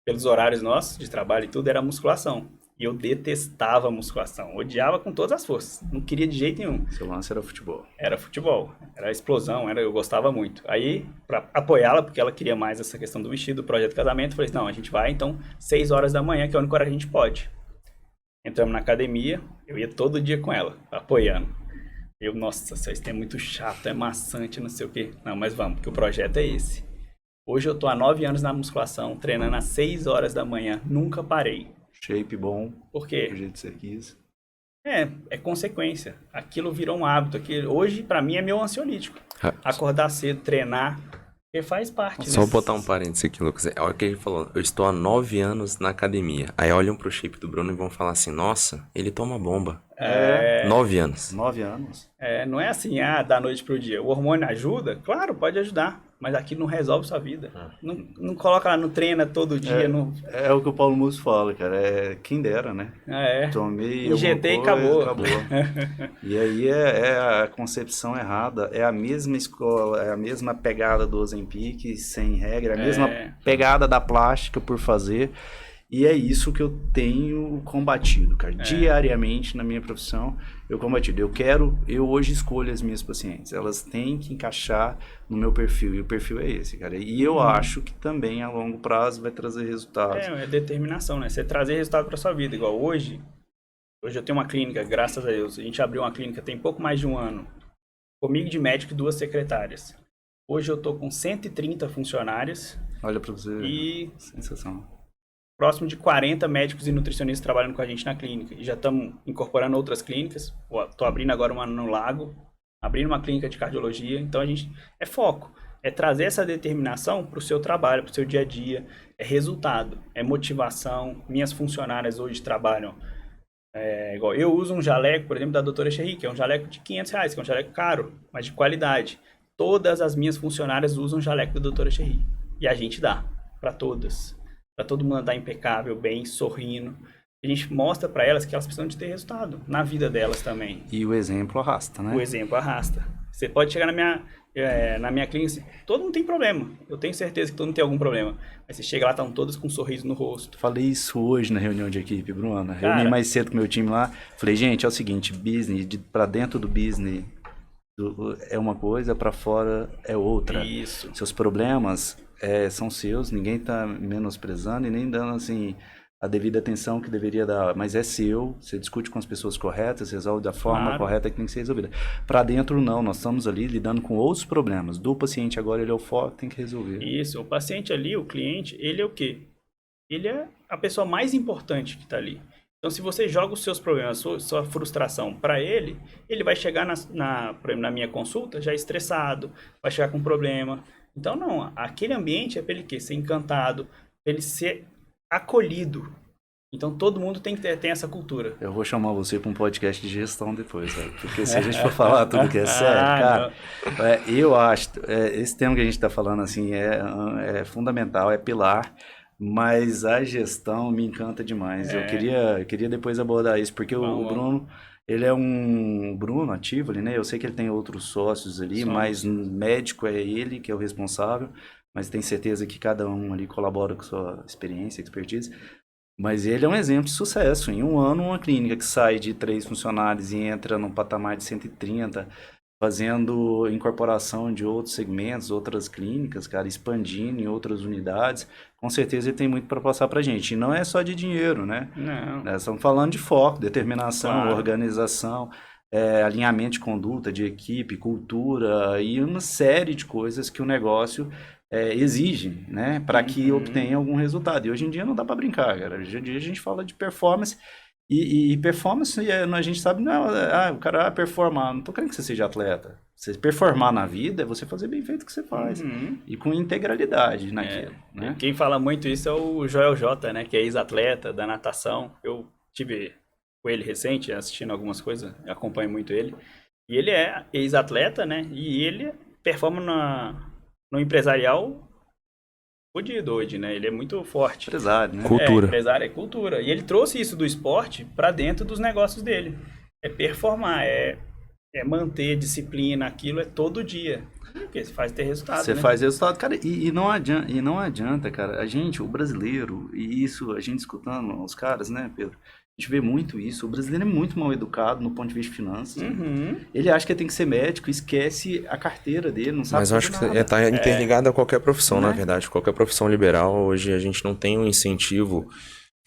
pelos horários nossos de trabalho e tudo, era a musculação. E eu detestava musculação, odiava com todas as forças, não queria de jeito nenhum. Seu lance era futebol. Era futebol, era explosão, eu gostava muito. Aí, pra apoiá-la, porque ela queria mais essa questão do vestido, do projeto de casamento, eu falei assim, não, a gente vai, então, 6 horas da manhã, que é a única hora que a gente pode. Entramos na academia, eu ia todo dia com ela, apoiando. Eu, nossa, isso é muito chato, é maçante, não sei o quê. Não, mas vamos, porque o projeto é esse. Hoje eu tô há 9 anos na musculação, treinando às 6 horas da manhã, nunca parei. Shape bom, Por quê? do jeito que você quis. É consequência. Aquilo virou um hábito. Hoje, pra mim, é meu ansiolítico. Acordar cedo, treinar, porque faz parte. Só né? botar um parênteses aqui, Lucas. Olha o que ele falou. Eu estou há 9 anos na academia. Aí olham pro shape do Bruno e vão falar assim, nossa, ele toma bomba. 9 anos. 9 anos. Não é assim, da noite pro dia. O hormônio ajuda? Claro, pode ajudar. Mas aquilo não resolve sua vida. Não coloca lá no treino todo dia. É o que o Paulo Musso fala, cara. É quem dera, né? Tomei Injetei e alguma acabou. coisa, acabou. E aí é a concepção errada. É a mesma escola, é a mesma pegada do Ozempic, sem regra. É a mesma pegada da plástica por fazer. E é isso que eu tenho combatido, cara. Diariamente na minha profissão, eu combatido. Eu hoje escolho as minhas pacientes. Elas têm que encaixar no meu perfil. E o perfil é esse, cara. E eu acho que também a longo prazo vai trazer resultados. É determinação, né? Você trazer resultado para sua vida. Igual hoje eu tenho uma clínica, graças a Deus. A gente abriu uma clínica tem pouco mais de um ano. Comigo de médico e 2 secretárias. Hoje eu tô com 130 funcionários. Olha pra você. E sensação. Próximo de 40 médicos e nutricionistas trabalhando com a gente na clínica. E já estamos incorporando outras clínicas. Estou abrindo agora uma no Lago, abrindo uma clínica de cardiologia. Então, é foco. É trazer essa determinação para o seu trabalho, para o seu dia a dia. É resultado, é motivação. Minhas funcionárias hoje trabalham. Igual eu uso um jaleco, por exemplo, da doutora Cherry, que é um jaleco de R$500, que é um jaleco caro, mas de qualidade. Todas as minhas funcionárias usam o jaleco da doutora Cherry. E a gente dá para todas. Para todo mundo andar impecável, bem, sorrindo. A gente mostra para elas que elas precisam de ter resultado na vida delas também. E o exemplo arrasta, né? O exemplo arrasta. Você pode chegar na minha clínica, todo mundo tem problema. Eu tenho certeza que todo mundo tem algum problema. Mas você chega lá, estão todos com um sorriso no rosto. Falei isso hoje na reunião de equipe, Bruno. Reuni mais cedo com o meu time lá. Falei, gente, é o seguinte, business, para dentro do business é uma coisa, para fora é outra. Isso. Seus problemas são seus, ninguém tá menosprezando e nem dando assim a devida atenção que deveria dar, mas é seu, você discute com as pessoas corretas, resolve da forma correta que tem que ser resolvida. Para dentro não, nós estamos ali lidando com outros problemas. Do paciente agora, ele é o foco, tem que resolver. Isso, o paciente ali, o cliente, ele é o quê? Ele é a pessoa mais importante que está ali. Então, se você joga os seus problemas, sua frustração para ele, ele vai chegar na minha consulta já estressado, vai chegar com problema. Então, não, aquele ambiente é para ele ser encantado, para ele ser acolhido. Então, todo mundo tem que ter essa cultura. Eu vou chamar você para um podcast de gestão depois, sabe? Porque se a gente for falar tudo que é sério, cara, eu acho, esse tema que a gente está falando assim é fundamental, é pilar. Mas a gestão me encanta demais. Eu queria depois abordar isso, porque o Bruno, ele é um Bruno ativo ali, né? Eu sei que ele tem outros sócios ali, mas médico é ele que é o responsável, mas tenho certeza que cada um ali colabora com sua experiência, expertise. Mas ele é um exemplo de sucesso. Em um ano, uma clínica que sai de 3 funcionários e entra num patamar de 130, fazendo incorporação de outros segmentos, outras clínicas, cara, expandindo em outras unidades, com certeza ele tem muito para passar para a gente. E não é só de dinheiro, né? Não. Nós estamos falando de foco, determinação, organização, alinhamento de conduta, de equipe, cultura e uma série de coisas que o negócio exige, né? Para que obtenha algum resultado. E hoje em dia não dá para brincar, cara. Hoje em dia a gente fala de performance. E performance, a gente sabe, não, o cara performar, não tô querendo que você seja atleta. Você performar na vida é você fazer bem feito o que você faz. E com integralidade naquilo. Né? Quem fala muito isso é o Joel J, né? Que é ex-atleta da natação. Eu tive com ele recente, assistindo algumas coisas, acompanho muito ele. E ele é ex-atleta, né? E ele performa no empresarial fodido hoje, né? Ele é muito forte. Empresário, né? Cultura. Empresário é cultura. E ele trouxe isso do esporte para dentro dos negócios dele. É performar, é manter disciplina, aquilo é todo dia. Porque você faz ter resultado, Você né? faz resultado, cara, e não adianta, cara, o brasileiro, e isso, a gente escutando os caras, né, Pedro? A gente vê muito isso, o brasileiro é muito mal educado no ponto de vista de finanças. Uhum. Ele acha que tem que ser médico, esquece a carteira dele, não sabe Mas eu acho fazer que nada. tá interligado a qualquer profissão, Né? na verdade. Qualquer profissão liberal, hoje a gente não tem um incentivo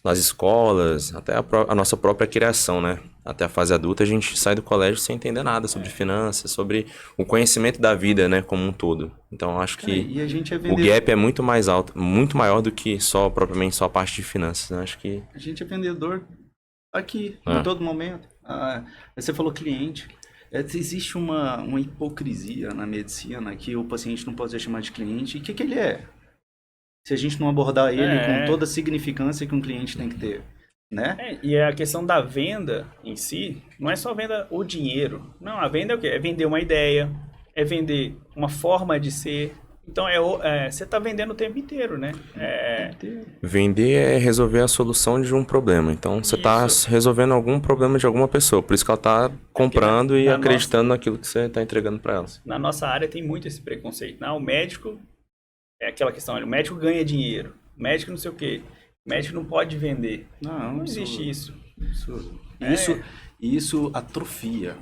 nas escolas, até a nossa própria criação, né? Até a fase adulta, a gente sai do colégio sem entender nada sobre finanças, sobre o conhecimento da vida, né, como um todo. Então, eu acho Cara, que e a gente é o vendedor, gap é muito mais alto, muito maior do que propriamente só a parte de finanças, né? Acho que... a gente é vendedor aqui, Ah. em todo momento. Você falou cliente. Existe uma hipocrisia na medicina que o paciente não pode ser chamado de cliente. E o que ele é? Se a gente não abordar ele com toda a significância que um cliente tem que ter, né? E a questão da venda em si, não é só venda o dinheiro. Não, a venda é o quê? É vender uma ideia, é vender uma forma de ser. Então, você está vendendo o tempo inteiro, né? Vender é resolver a solução de um problema. Então, você está resolvendo algum problema de alguma pessoa. Por isso que ela está comprando e acreditando naquilo que você está entregando para ela. Na nossa área tem muito esse preconceito. Não, o médico é aquela questão, o médico ganha dinheiro, o médico não sei o quê, o médico não pode vender. Não existe isso. Isso atrofia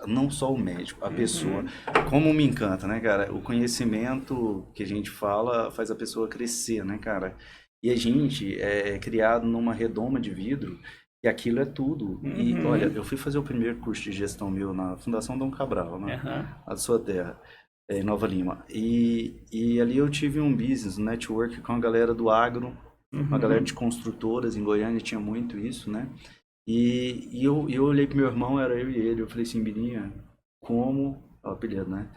não só o médico, a pessoa. Como me encanta, né, cara? O conhecimento que a gente fala faz a pessoa crescer, né, cara? E a gente é criado numa redoma de vidro e aquilo é tudo. E, olha, eu fui fazer o primeiro curso de gestão meu na Fundação Dom Cabral, né? A sua terra, em Nova Lima. E ali eu tive um business, um network com a galera do agro, uma galera de construtoras, em Goiânia tinha muito isso, né? E eu olhei pro meu irmão, era eu e ele, eu falei assim, Birinha, como, o apelido, né?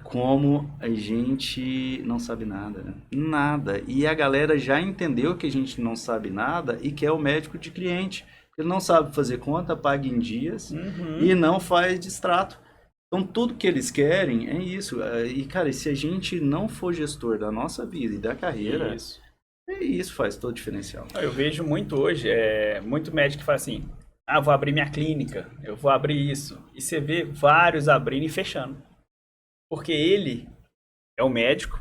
Como a gente não sabe nada, né? Nada. E a galera já entendeu que a gente não sabe nada e quer o médico de cliente. Ele não sabe fazer conta, paga em dias e não faz distrato. Então, tudo que eles querem é isso. E, cara, se a gente não for gestor da nossa vida e da carreira... Isso faz todo o diferencial. Eu vejo muito hoje, muito médico que fala assim, vou abrir minha clínica, eu vou abrir isso. E você vê vários abrindo e fechando. Porque ele é o médico,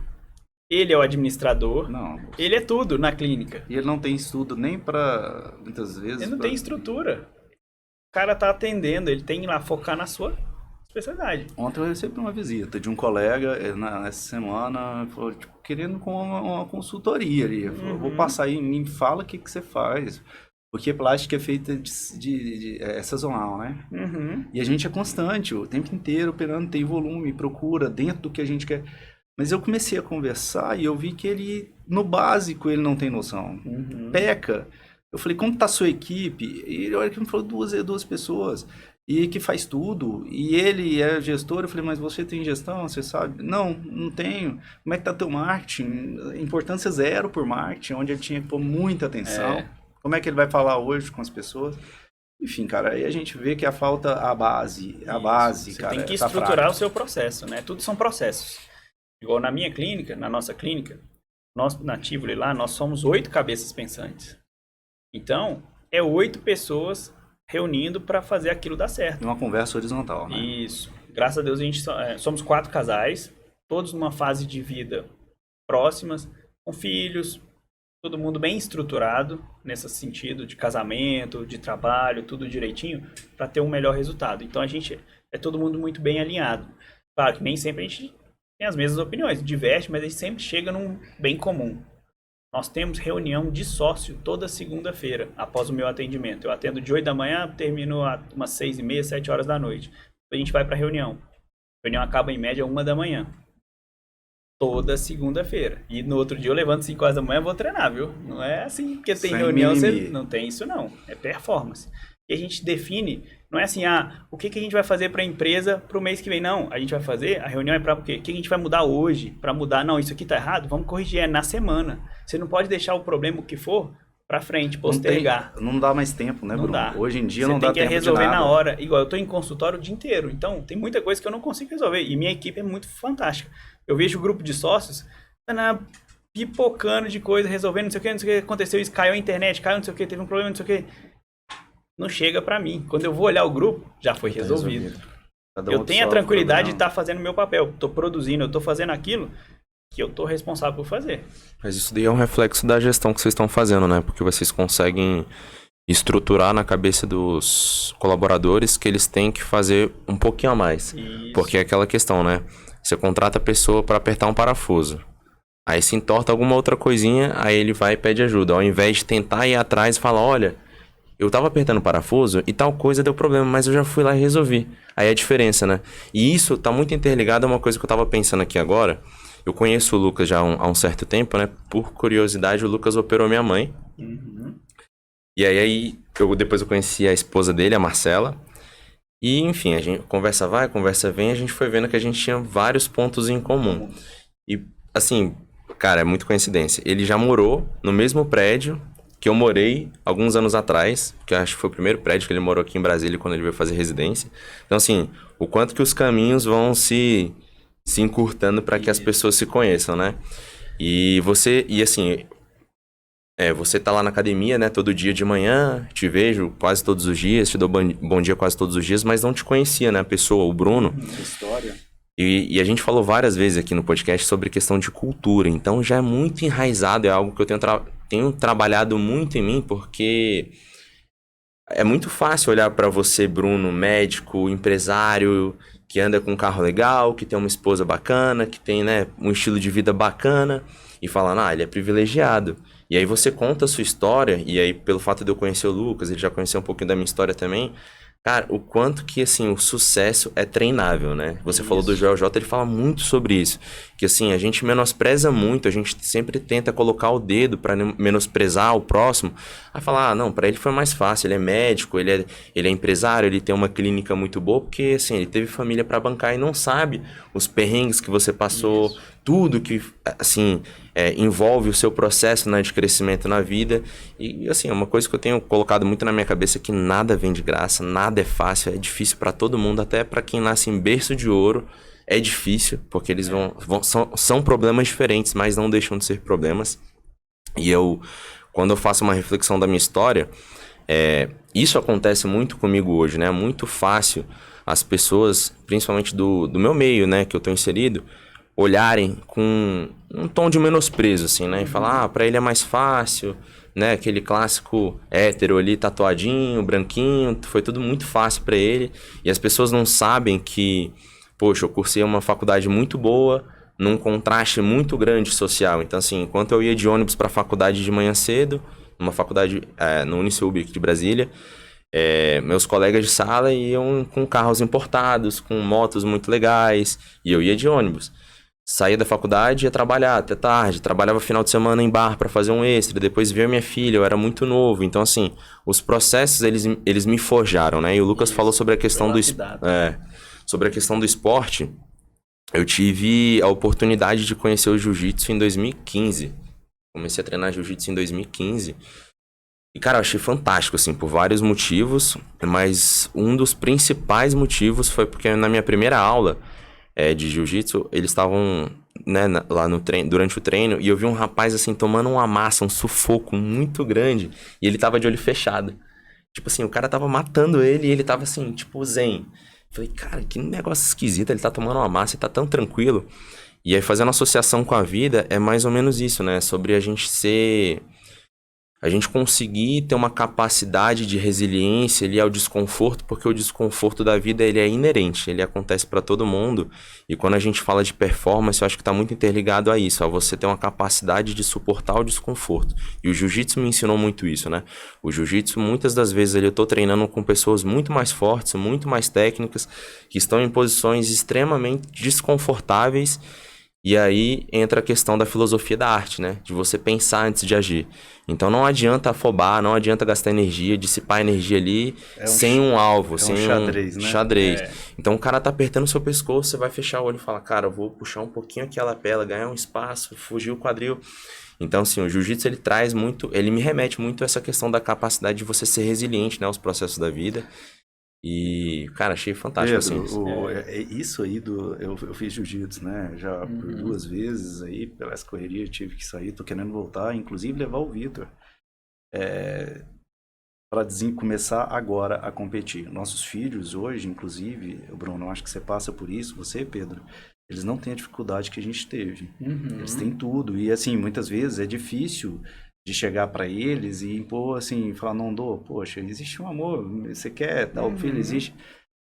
ele é o administrador, ele é tudo na clínica. E ele não tem estudo nem para, muitas vezes... Ele não tem estrutura. O cara tá atendendo, ele tem que ir lá focar na sua especialidade. Ontem eu recebi uma visita de um colega, nessa semana, falou, tipo, querendo com uma consultoria ali. Eu falei, vou passar aí, me fala o que você faz. Porque plástica é feita é sazonal, né? E a gente é constante, o tempo inteiro operando, tem volume, procura dentro do que a gente quer. Mas eu comecei a conversar e eu vi que ele, no básico, ele não tem noção. Peca. Eu falei, como tá a sua equipe? E ele olha que me falou duas pessoas. E que faz tudo, e ele é gestor. Eu falei, mas você tem gestão, você sabe? Não tenho. Como é que tá teu marketing? Importância zero por marketing, onde ele tinha que pôr muita atenção. Como é que ele vai falar hoje com as pessoas? Enfim, cara, aí a gente vê que falta a base, você cara. Você tem que estruturar o seu processo, né? Tudo são processos. Igual na minha clínica, na nossa clínica, nós na Tivoli lá, nós somos 8 cabeças pensantes. Então, 8 pessoas reunindo para fazer aquilo dar certo. Uma conversa horizontal, né? Isso. Graças a Deus a gente somos 4 casais, todos numa fase de vida próximas, com filhos, todo mundo bem estruturado nesse sentido de casamento, de trabalho, tudo direitinho, para ter um melhor resultado. Então a gente é todo mundo muito bem alinhado. Claro que nem sempre a gente tem as mesmas opiniões, diverte, mas a gente sempre chega num bem comum. Nós temos reunião de sócio toda segunda-feira, após o meu atendimento. Eu atendo de 8 da manhã, termino umas 6h30, 7 horas da noite. A gente vai para a reunião. A reunião acaba em média 1 da manhã. Toda segunda-feira. E no outro dia eu levanto 5 horas da manhã e vou treinar, viu? Não é assim, porque tem reunião, não tem isso não. É performance. E a gente define, não é assim, o que a gente vai fazer para a empresa para o mês que vem? Não, a gente vai fazer, a reunião é para o quê? O que a gente vai mudar hoje? Para mudar, não, isso aqui tá errado, vamos corrigir, é na semana. Você não pode deixar o problema, o que for, para frente, postergar. Não dá mais tempo, né, Bruno? Dá. Hoje em dia não dá tempo de nada. Você tem que resolver na hora. Igual, eu tô em consultório o dia inteiro, então tem muita coisa que eu não consigo resolver. E minha equipe é muito fantástica. Eu vejo o grupo de sócios, pipocando de coisa, resolvendo, não sei o que aconteceu, isso caiu a internet, caiu não sei o que, teve um problema, não sei o que. Não chega pra mim. Quando eu vou olhar o grupo, já foi resolvido. Cada um Eu tenho a absorve o tranquilidade de problema. estar fazendo o meu papel. Estou produzindo, eu estou fazendo aquilo que eu estou responsável por fazer. Mas isso daí é um reflexo da gestão que vocês estão fazendo, né? Porque vocês conseguem estruturar na cabeça dos colaboradores que eles têm que fazer um pouquinho a mais. Isso. Porque é aquela questão, né? Você contrata a pessoa para apertar um parafuso. Aí se entorta alguma outra coisinha, aí ele vai e pede ajuda. Ao invés de tentar ir atrás e falar, olha, eu tava apertando o parafuso e tal coisa deu problema, mas eu já fui lá e resolvi. Aí é a diferença, né? E isso tá muito interligado a uma coisa que eu tava pensando aqui agora. Eu conheço o Lucas já há um certo tempo, né? Por curiosidade, o Lucas operou minha mãe. Uhum. E aí depois eu conheci a esposa dele, a Marcela. E enfim, a gente conversa vai, conversa vem, a gente foi vendo que a gente tinha vários pontos em comum. E assim, cara, é muito coincidência. Ele já morou no mesmo prédio que eu morei alguns anos atrás, que eu acho que foi o primeiro prédio que ele morou aqui em Brasília quando ele veio fazer residência. Então assim, o quanto que os caminhos vão se encurtando para que as pessoas se conheçam, né? Você tá lá na academia, né, todo dia de manhã, te vejo quase todos os dias, te dou bom dia quase todos os dias, mas não te conhecia, né, a pessoa, o Bruno. História. E a gente falou várias vezes aqui no podcast sobre questão de cultura, então já é muito enraizado, é algo que eu tenho trabalhado muito em mim, porque é muito fácil olhar para você, Bruno, médico, empresário, que anda com um carro legal, que tem uma esposa bacana, que tem, né, um estilo de vida bacana, e falar, ele é privilegiado. E aí você conta a sua história, e aí pelo fato de eu conhecer o Lucas, ele já conheceu um pouquinho da minha história também, cara, o quanto que, assim, o sucesso é treinável, né? Você falou do Joel J, ele fala muito sobre isso. Que, assim, a gente menospreza muito, a gente sempre tenta colocar o dedo para menosprezar o próximo. Aí falar, não, para ele foi mais fácil, ele é médico, ele é empresário, ele tem uma clínica muito boa, porque, assim, ele teve família para bancar e não sabe os perrengues que você passou, tudo que, assim, envolve o seu processo, né, de crescimento na vida. E, assim, uma coisa que eu tenho colocado muito na minha cabeça é que nada vem de graça, nada é fácil, é difícil para todo mundo, até para quem nasce em berço de ouro, é difícil, porque eles são problemas diferentes, mas não deixam de ser problemas. E quando eu faço uma reflexão da minha história, isso acontece muito comigo hoje, né? É muito fácil as pessoas, principalmente do meu meio, né, que eu tô inserido, olharem com um tom de menosprezo, assim, né? E falar, pra ele é mais fácil, né? Aquele clássico hétero ali, tatuadinho, branquinho, foi tudo muito fácil pra ele. E as pessoas não sabem que, poxa, eu cursei uma faculdade muito boa, num contraste muito grande social. Então, assim, enquanto eu ia de ônibus pra faculdade de manhã cedo, numa faculdade no Unisub aqui de Brasília, meus colegas de sala iam com carros importados, com motos muito legais, e eu ia de ônibus. Saía da faculdade, ia trabalhar até tarde, trabalhava final de semana em bar para fazer um extra, depois via minha filha, eu era muito novo, então assim, os processos eles me forjaram, né? E o Lucas falou sobre a questão sobre a questão do esporte. Eu tive a oportunidade de conhecer o jiu-jitsu em 2015. Comecei a treinar jiu-jitsu em 2015. E, cara, eu achei fantástico, assim, por vários motivos, mas um dos principais motivos foi porque na minha primeira aula de jiu-jitsu, eles estavam, né, lá no treino, durante o treino, e eu vi um rapaz, assim, tomando uma massa, um sufoco muito grande, e ele tava de olho fechado. Tipo assim, o cara tava matando ele e ele tava assim, tipo, zen. Falei, cara, que negócio esquisito, ele tá tomando uma massa e tá tão tranquilo. E aí, fazendo associação com a vida, é mais ou menos isso, né? Sobre a gente conseguir ter uma capacidade de resiliência ali ao desconforto, porque o desconforto da vida ele é inerente, ele acontece para todo mundo. E quando a gente fala de performance, eu acho que está muito interligado a isso, a você ter uma capacidade de suportar o desconforto. E o jiu-jitsu me ensinou muito isso, né? O jiu-jitsu, muitas das vezes eu estou treinando com pessoas muito mais fortes, muito mais técnicas, que estão em posições extremamente desconfortáveis. E aí entra a questão da filosofia da arte, né? De você pensar antes de agir. Então não adianta afobar, não adianta gastar energia, dissipar energia ali sem um alvo, sem xadrez, um né? xadrez. Então o cara tá apertando o seu pescoço, você vai fechar o olho e falar, cara, eu vou puxar um pouquinho aqui a lapela, ganhar um espaço, fugir o quadril. Então, assim, o jiu-jitsu ele traz muito, ele me remete muito a essa questão da capacidade de você ser resiliente, né? Aos processos da vida. E, cara, achei fantástico, Pedro, assim. isso aí eu fiz jiu-jitsu, né? Já por 2 vezes aí, pelas correrias, tive que sair, tô querendo voltar, inclusive levar o Vitor. para começar agora a competir. Nossos filhos hoje, inclusive, Bruno, eu acho que você passa por isso, você, Pedro, eles não têm a dificuldade que a gente teve. Eles têm tudo. E, assim, muitas vezes é difícil de chegar para eles e impor, assim, falar, não dou, poxa, existe um amor, você quer, tal filho, existe...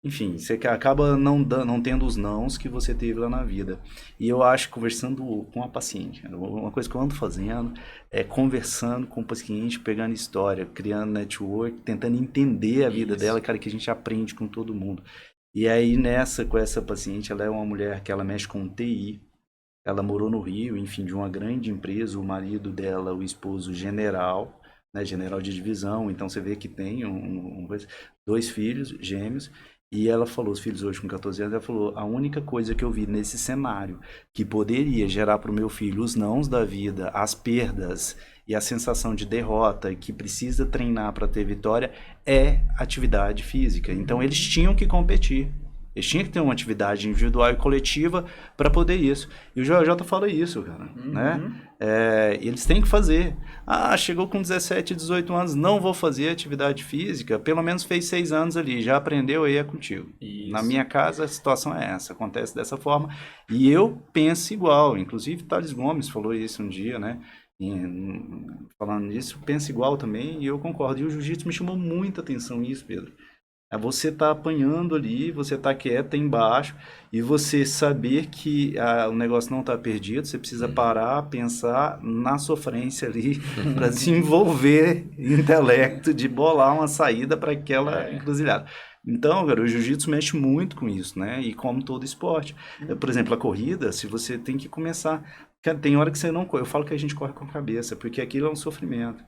Enfim, você acaba não tendo os nãos que você teve lá na vida. E eu acho, conversando com a paciente, uma coisa que eu ando fazendo é conversando com o paciente, pegando história, criando network, tentando entender a vida dela, cara, que a gente aprende com todo mundo. E aí, com essa paciente, ela é uma mulher que ela mexe com TI, ela morou no Rio, enfim, de uma grande empresa, o marido dela, o esposo general, né, general de divisão, então você vê que tem 2 filhos gêmeos. E ela falou, os filhos hoje com 14 anos, ela falou, a única coisa que eu vi nesse cenário que poderia gerar para o meu filho os nãos da vida, as perdas e a sensação de derrota e que precisa treinar para ter vitória é atividade física. Então eles tinham que competir. Eles tinham que ter uma atividade individual e coletiva para poder isso. E o JJ fala isso, cara, né? Eles têm que fazer. Ah, chegou com 17, 18 anos, não vou fazer atividade física. Pelo menos fez 6 anos ali, já aprendeu, aí é contigo. Isso. Na minha casa, a situação é essa, acontece dessa forma. E eu penso igual. Inclusive, Thales Gomes falou isso um dia, né? Falando nisso, penso igual também, e eu concordo. E o jiu-jitsu me chamou muita atenção isso, Pedro. Você tá apanhando ali, você tá quieto embaixo, e você saber que o negócio não tá perdido, você precisa parar, pensar na sofrência ali, para desenvolver intelecto, de bolar uma saída para aquela encruzilhada. Então, cara, o jiu-jitsu mexe muito com isso, né? E como todo esporte. Por exemplo, a corrida, se você tem que começar... Cara, tem hora que você não corre. Eu falo que a gente corre com a cabeça, porque aquilo é um sofrimento.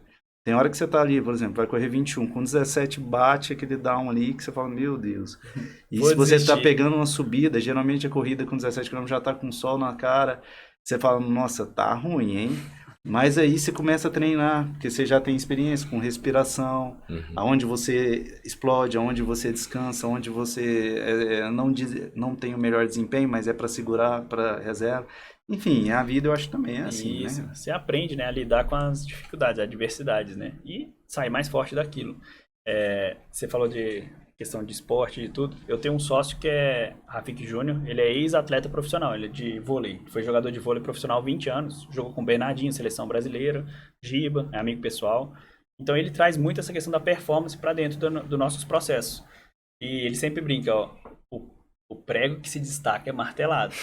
Tem hora que você tá ali, por exemplo, vai correr 21, com 17 bate aquele down ali que você fala, meu Deus. E se você tá pegando uma subida, geralmente a corrida com 17 km já tá com sol na cara, você fala, nossa, tá ruim, hein? Mas aí você começa a treinar, porque você já tem experiência com respiração, aonde você explode, aonde você descansa, onde você não tem o melhor desempenho, mas é para segurar, para reserva. Enfim, a vida eu acho também é assim, Isso. né? Você aprende, né, a lidar com as dificuldades, adversidades, né? E sai mais forte daquilo. Você falou de questão de esporte e tudo. Eu tenho um sócio que é Rafik Júnior, ele é ex-atleta profissional, ele é de vôlei. Foi jogador de vôlei profissional há 20 anos, jogou com o Bernardinho, seleção brasileira, Giba, é amigo pessoal. Então ele traz muito essa questão da performance para dentro dos nossos processos. E ele sempre brinca, ó, o prego que se destaca é martelado.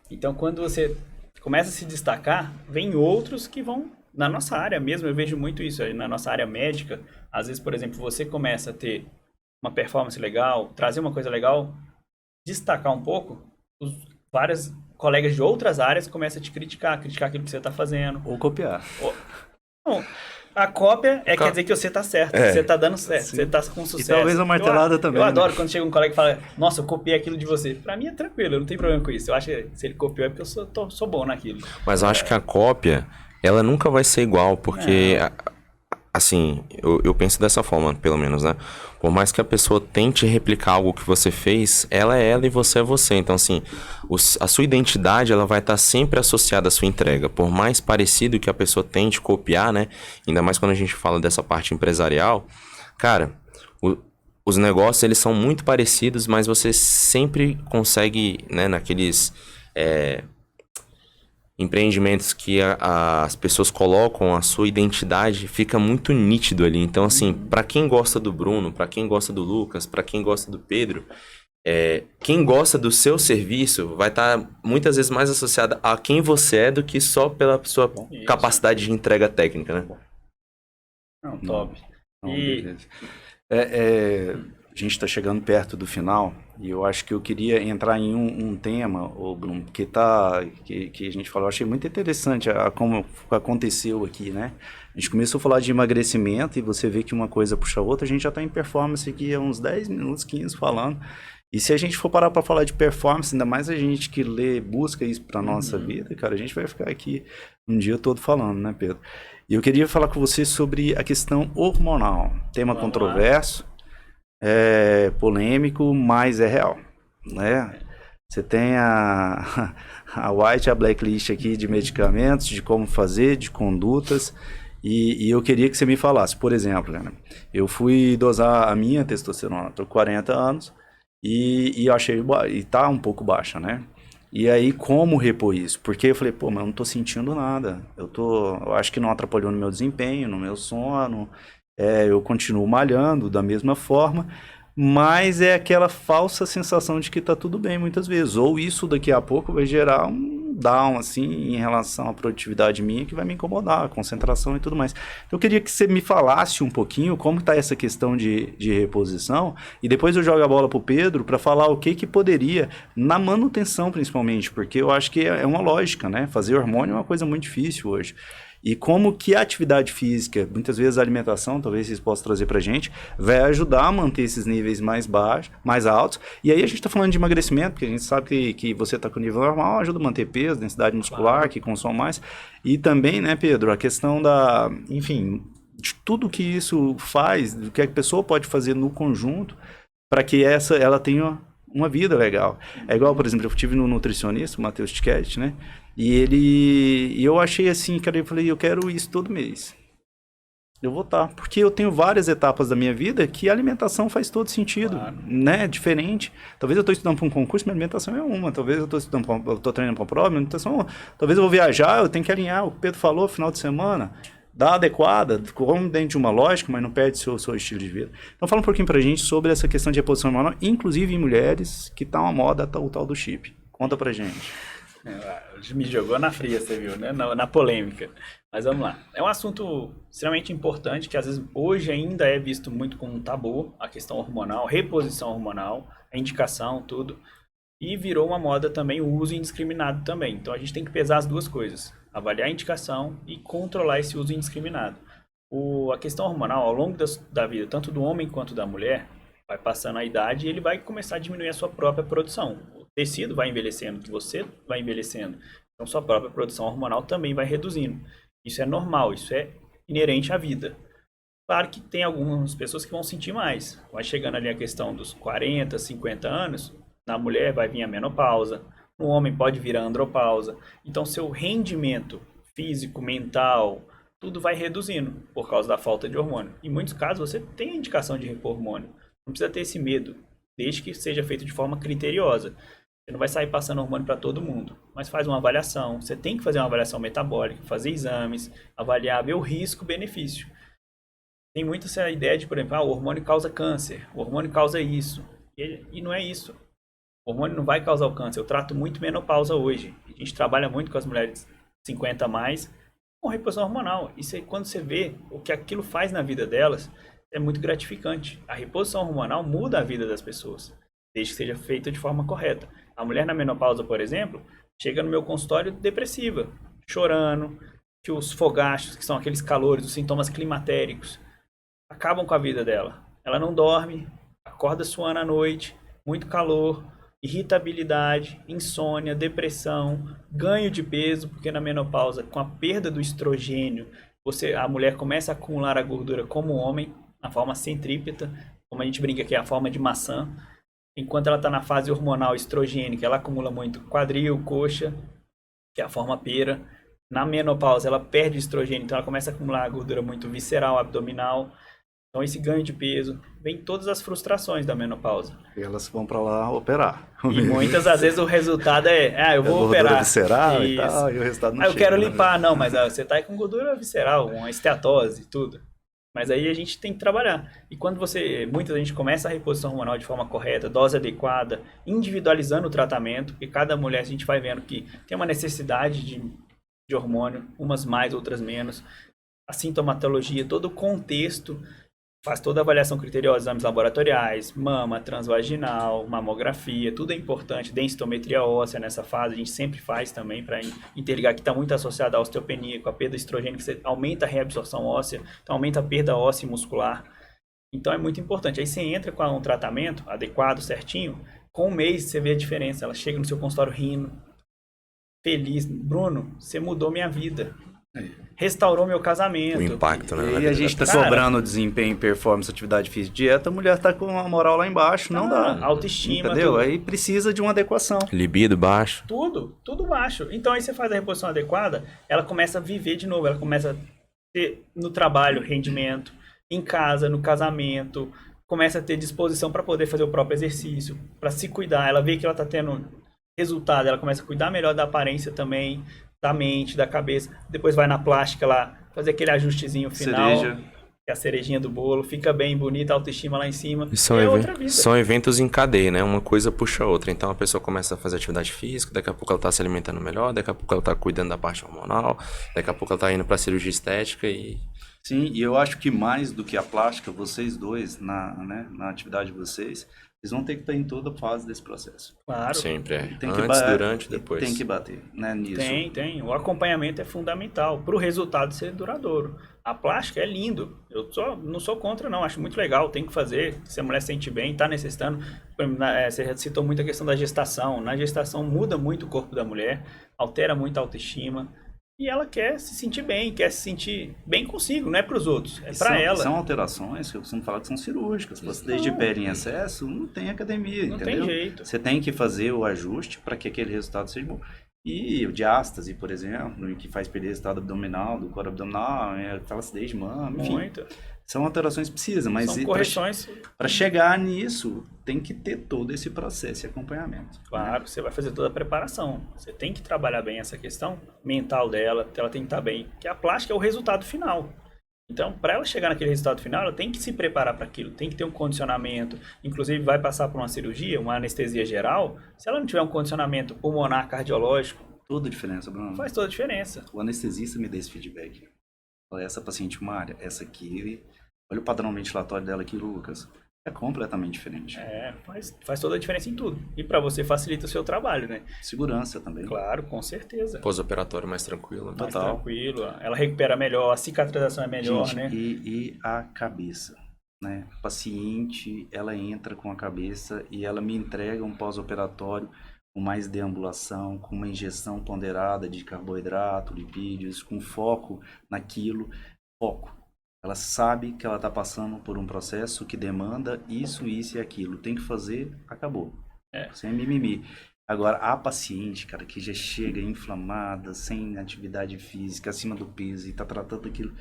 Então quando você começa a se destacar, vem outros que vão, na nossa área mesmo, eu vejo muito isso aí, na nossa área médica, às vezes, por exemplo, você começa a ter uma performance legal, trazer uma coisa legal, destacar um pouco, vários colegas de outras áreas começam a te criticar aquilo que você está fazendo. Ou copiar. Não, a cópia quer dizer que você está certo, você está dando certo, você está com sucesso. E talvez a martelada também. Eu adoro quando chega um colega e fala, nossa, eu copiei aquilo de você. Pra mim é tranquilo, eu não tenho problema com isso. Eu acho que se ele copiou é porque eu sou bom naquilo. Mas eu acho que a cópia, ela nunca vai ser igual, porque... Assim, eu penso dessa forma, pelo menos, né? Por mais que a pessoa tente replicar algo que você fez, ela é ela e você é você. Então, assim, a sua identidade, ela vai estar sempre associada à sua entrega. Por mais parecido que a pessoa tente copiar, né? Ainda mais quando a gente fala dessa parte empresarial. Cara, os negócios, eles são muito parecidos, mas você sempre consegue, né? Naqueles... empreendimentos que as pessoas colocam a sua identidade, fica muito nítido ali. Então, assim, para quem gosta do Bruno, para quem gosta do Lucas, para quem gosta do Pedro, quem gosta do seu serviço vai estar muitas vezes mais associado a quem você é do que só pela sua capacidade de entrega técnica, né? Não, top. A gente está chegando perto do final e eu acho que eu queria entrar em um tema, Bruno, que a gente falou, eu achei muito interessante como aconteceu aqui, né? A gente começou a falar de emagrecimento e você vê que uma coisa puxa a outra, a gente já está em performance aqui há uns 10 minutos, 15 falando. E se a gente for parar para falar de performance, ainda mais a gente que busca isso para nossa vida, cara, a gente vai ficar aqui um dia todo falando, né, Pedro? E eu queria falar com você sobre a questão hormonal, tema controverso. Polêmico, mas é real, né? Você tem a white, a blacklist aqui de medicamentos, de como fazer, de condutas, E eu queria que você me falasse, por exemplo, cara, eu fui dosar a minha testosterona, tô com 40 anos, e eu achei, e tá um pouco baixa, né? E aí, como repor isso? Porque eu falei, pô, mas eu não tô sentindo nada. Eu acho que não atrapalhou no meu desempenho, no meu sono. Eu continuo malhando da mesma forma, mas é aquela falsa sensação de que tá tudo bem muitas vezes. Ou isso daqui a pouco vai gerar um down, assim, em relação à produtividade minha, que vai me incomodar, a concentração e tudo mais. Então, eu queria que você me falasse um pouquinho como está essa questão de reposição, e depois eu jogo a bola para o Pedro para falar o que poderia, na manutenção principalmente, porque eu acho que é uma lógica, né? Fazer hormônio é uma coisa muito difícil hoje. E como que a atividade física, muitas vezes a alimentação, talvez vocês possam trazer pra gente, vai ajudar a manter esses níveis mais baixos, mais altos. E aí a gente tá falando de emagrecimento, porque a gente sabe que você tá com nível normal, ajuda a manter peso, densidade muscular, claro, que consome mais. E também, né, Pedro, a questão enfim, de tudo que isso faz, do que a pessoa pode fazer no conjunto, para que ela tenha uma vida legal. É igual, por exemplo, eu tive no nutricionista, o Matheus Tiquete, né? E eu achei assim, cara, eu falei, eu quero isso todo mês. Eu vou estar. Porque eu tenho várias etapas da minha vida que a alimentação faz todo sentido, claro, né? Diferente. Talvez eu estou estudando para um concurso, minha alimentação é uma. Talvez eu estou treinando para uma prova, minha alimentação é uma. Talvez eu vou viajar, eu tenho que alinhar. O Pedro falou, final de semana, dá adequada, como dentro de uma lógica, mas não perde seu estilo de vida. Então fala um pouquinho pra gente sobre essa questão de reposição hormonal, inclusive em mulheres, que tá uma moda o tal do chip. Conta pra gente. Me jogou na fria, você viu, né? Na polêmica. Mas vamos lá. É um assunto extremamente importante, que às vezes hoje ainda é visto muito como um tabu, a questão hormonal, reposição hormonal, a indicação, tudo. E virou uma moda também o uso indiscriminado também. Então a gente tem que pesar as duas coisas. Avaliar a indicação e controlar esse uso indiscriminado. A questão hormonal, ao longo da vida, tanto do homem quanto da mulher, vai passando a idade e ele vai começar a diminuir a sua própria produção. O tecido vai envelhecendo, você vai envelhecendo. Então sua própria produção hormonal também vai reduzindo. Isso é normal, isso é inerente à vida. Claro que tem algumas pessoas que vão sentir mais. Vai chegando ali a questão dos 40, 50 anos, na mulher vai vir a menopausa, no homem pode vir a andropausa. Então seu rendimento físico, mental, tudo vai reduzindo por causa da falta de hormônio. Em muitos casos você tem a indicação de repor hormônio. Não precisa ter esse medo, desde que seja feito de forma criteriosa. Você não vai sair passando hormônio para todo mundo, mas faz uma avaliação. Você tem que fazer uma avaliação metabólica, fazer exames, avaliar, ver o risco-benefício. Tem muito essa ideia de, por exemplo, o hormônio causa câncer, o hormônio causa isso. E não é isso. O hormônio não vai causar o câncer. Eu trato muito menopausa hoje. A gente trabalha muito com as mulheres 50 a mais com reposição hormonal. E quando você vê o que aquilo faz na vida delas, é muito gratificante. A reposição hormonal muda a vida das pessoas, desde que seja feita de forma correta. A mulher na menopausa, por exemplo, chega no meu consultório depressiva, chorando, que os fogachos, que são aqueles calores, os sintomas climatéricos, acabam com a vida dela. Ela não dorme, acorda suando à noite, muito calor, irritabilidade, insônia, depressão, ganho de peso, porque na menopausa, com a perda do estrogênio, a mulher começa a acumular a gordura como homem, na forma centrípeta, como a gente brinca que é a forma de maçã. Enquanto ela está na fase hormonal estrogênica, ela acumula muito quadril, coxa, que é a forma pera. Na menopausa, ela perde estrogênio, então ela começa a acumular a gordura muito visceral, abdominal. Então esse ganho de peso, vem todas as frustrações da menopausa. E elas vão para lá operar. E muitas das vezes o resultado eu vou operar. Visceral e tal, e o resultado não eu chega, quero limpar, não, mas você tá aí com gordura visceral, uma esteatose e tudo. Mas aí a gente tem que trabalhar. E quando muita gente começa a reposição hormonal de forma correta, dose adequada, individualizando o tratamento, porque cada mulher a gente vai vendo que tem uma necessidade de hormônio, umas mais, outras menos. A sintomatologia, todo o contexto, faz toda a avaliação criteriosa, exames laboratoriais, mama, transvaginal, mamografia, tudo é importante, densitometria óssea nessa fase, a gente sempre faz também para interligar, que está muito associado à osteopenia, com a perda de estrogênio, que você aumenta a reabsorção óssea, então aumenta a perda óssea e muscular. Então é muito importante. Aí você entra com um tratamento adequado, certinho, com um mês você vê a diferença, ela chega no seu consultório rindo, feliz. Bruno, você mudou minha vida. Restaurou meu casamento. O impacto, né? E a gente tá cobrando desempenho, performance, atividade física, dieta, a mulher tá com a moral lá embaixo, não dá. Autoestima, entendeu? tudo. Aí precisa de uma adequação. Libido baixo. Tudo baixo. Então aí você faz a reposição adequada, ela começa a viver de novo, ela começa a ter no trabalho rendimento, em casa, no casamento, começa a ter disposição para poder fazer o próprio exercício, para se cuidar. Ela vê que ela está tendo resultado, ela começa a cuidar melhor da aparência também, da mente, da cabeça. Depois vai na plástica lá, fazer aquele ajustezinho final. Cereja. Que é a cerejinha do bolo, fica bem bonita, autoestima lá em cima. E são, é outra vida. são eventos em cadeia, né? Uma coisa puxa a outra. Então a pessoa começa a fazer atividade física, daqui a pouco ela tá se alimentando melhor, daqui a pouco ela tá cuidando da parte hormonal, daqui a pouco ela tá indo pra cirurgia estética e... Sim, e eu acho que mais do que a plástica, vocês dois, na atividade de vocês, vocês vão ter que estar em toda a fase desse processo. Claro. Sempre é. Tem que Antes, durante, depois. Tem que bater, né, nisso. Tem. O acompanhamento é fundamental para o resultado ser duradouro. A plástica é lindo. Eu não sou contra, não. Acho muito legal. Tem que fazer. Se a mulher se sente bem, está necessitando. Você citou muito a questão da gestação. Na gestação muda muito o corpo da mulher, altera muito a autoestima. E ela quer se sentir bem, quer se sentir bem consigo, não é para os outros, é para ela. São alterações que eu costumo falar que são cirúrgicas. Placidez de pele em excesso, não tem academia, não entendeu? Tem jeito. Você tem que fazer o ajuste para que aquele resultado seja bom. E o diástase, por exemplo, que faz perder o resultado abdominal, do coro abdominal, flacidez de mama, enfim. Muito. São alterações que precisam, mas são correções. Para chegar nisso, tem que ter todo esse processo e acompanhamento. Claro, você vai fazer toda a preparação. Você tem que trabalhar bem essa questão mental dela, ela tem que estar bem, que a plástica é o resultado final. Então, para ela chegar naquele resultado final, ela tem que se preparar para aquilo, tem que ter um condicionamento, inclusive vai passar por uma cirurgia, uma anestesia geral, se ela não tiver um condicionamento pulmonar, cardiológico, toda a diferença, Bruno. Faz toda a diferença. O anestesista me dá esse feedback. Fala, essa paciente Mária, essa aqui, olha o padrão ventilatório dela aqui, Lucas. É completamente diferente. Faz toda a diferença em tudo. E para você facilita o seu trabalho, né? Segurança também. Claro, com certeza. Pós-operatório mais tranquilo. Mais tranquilo. Ela recupera melhor, a cicatrização é melhor, gente, né? E a cabeça, né? A paciente, ela entra com a cabeça e ela me entrega um pós-operatório com mais deambulação, com uma injeção ponderada de carboidrato, lipídios, com foco naquilo. Foco. Ela sabe que ela está passando por um processo que demanda isso e aquilo. Tem que fazer, acabou. Sem mimimi. Agora, a paciente, cara, que já chega inflamada, sem atividade física, acima do peso, e está tratando aquilo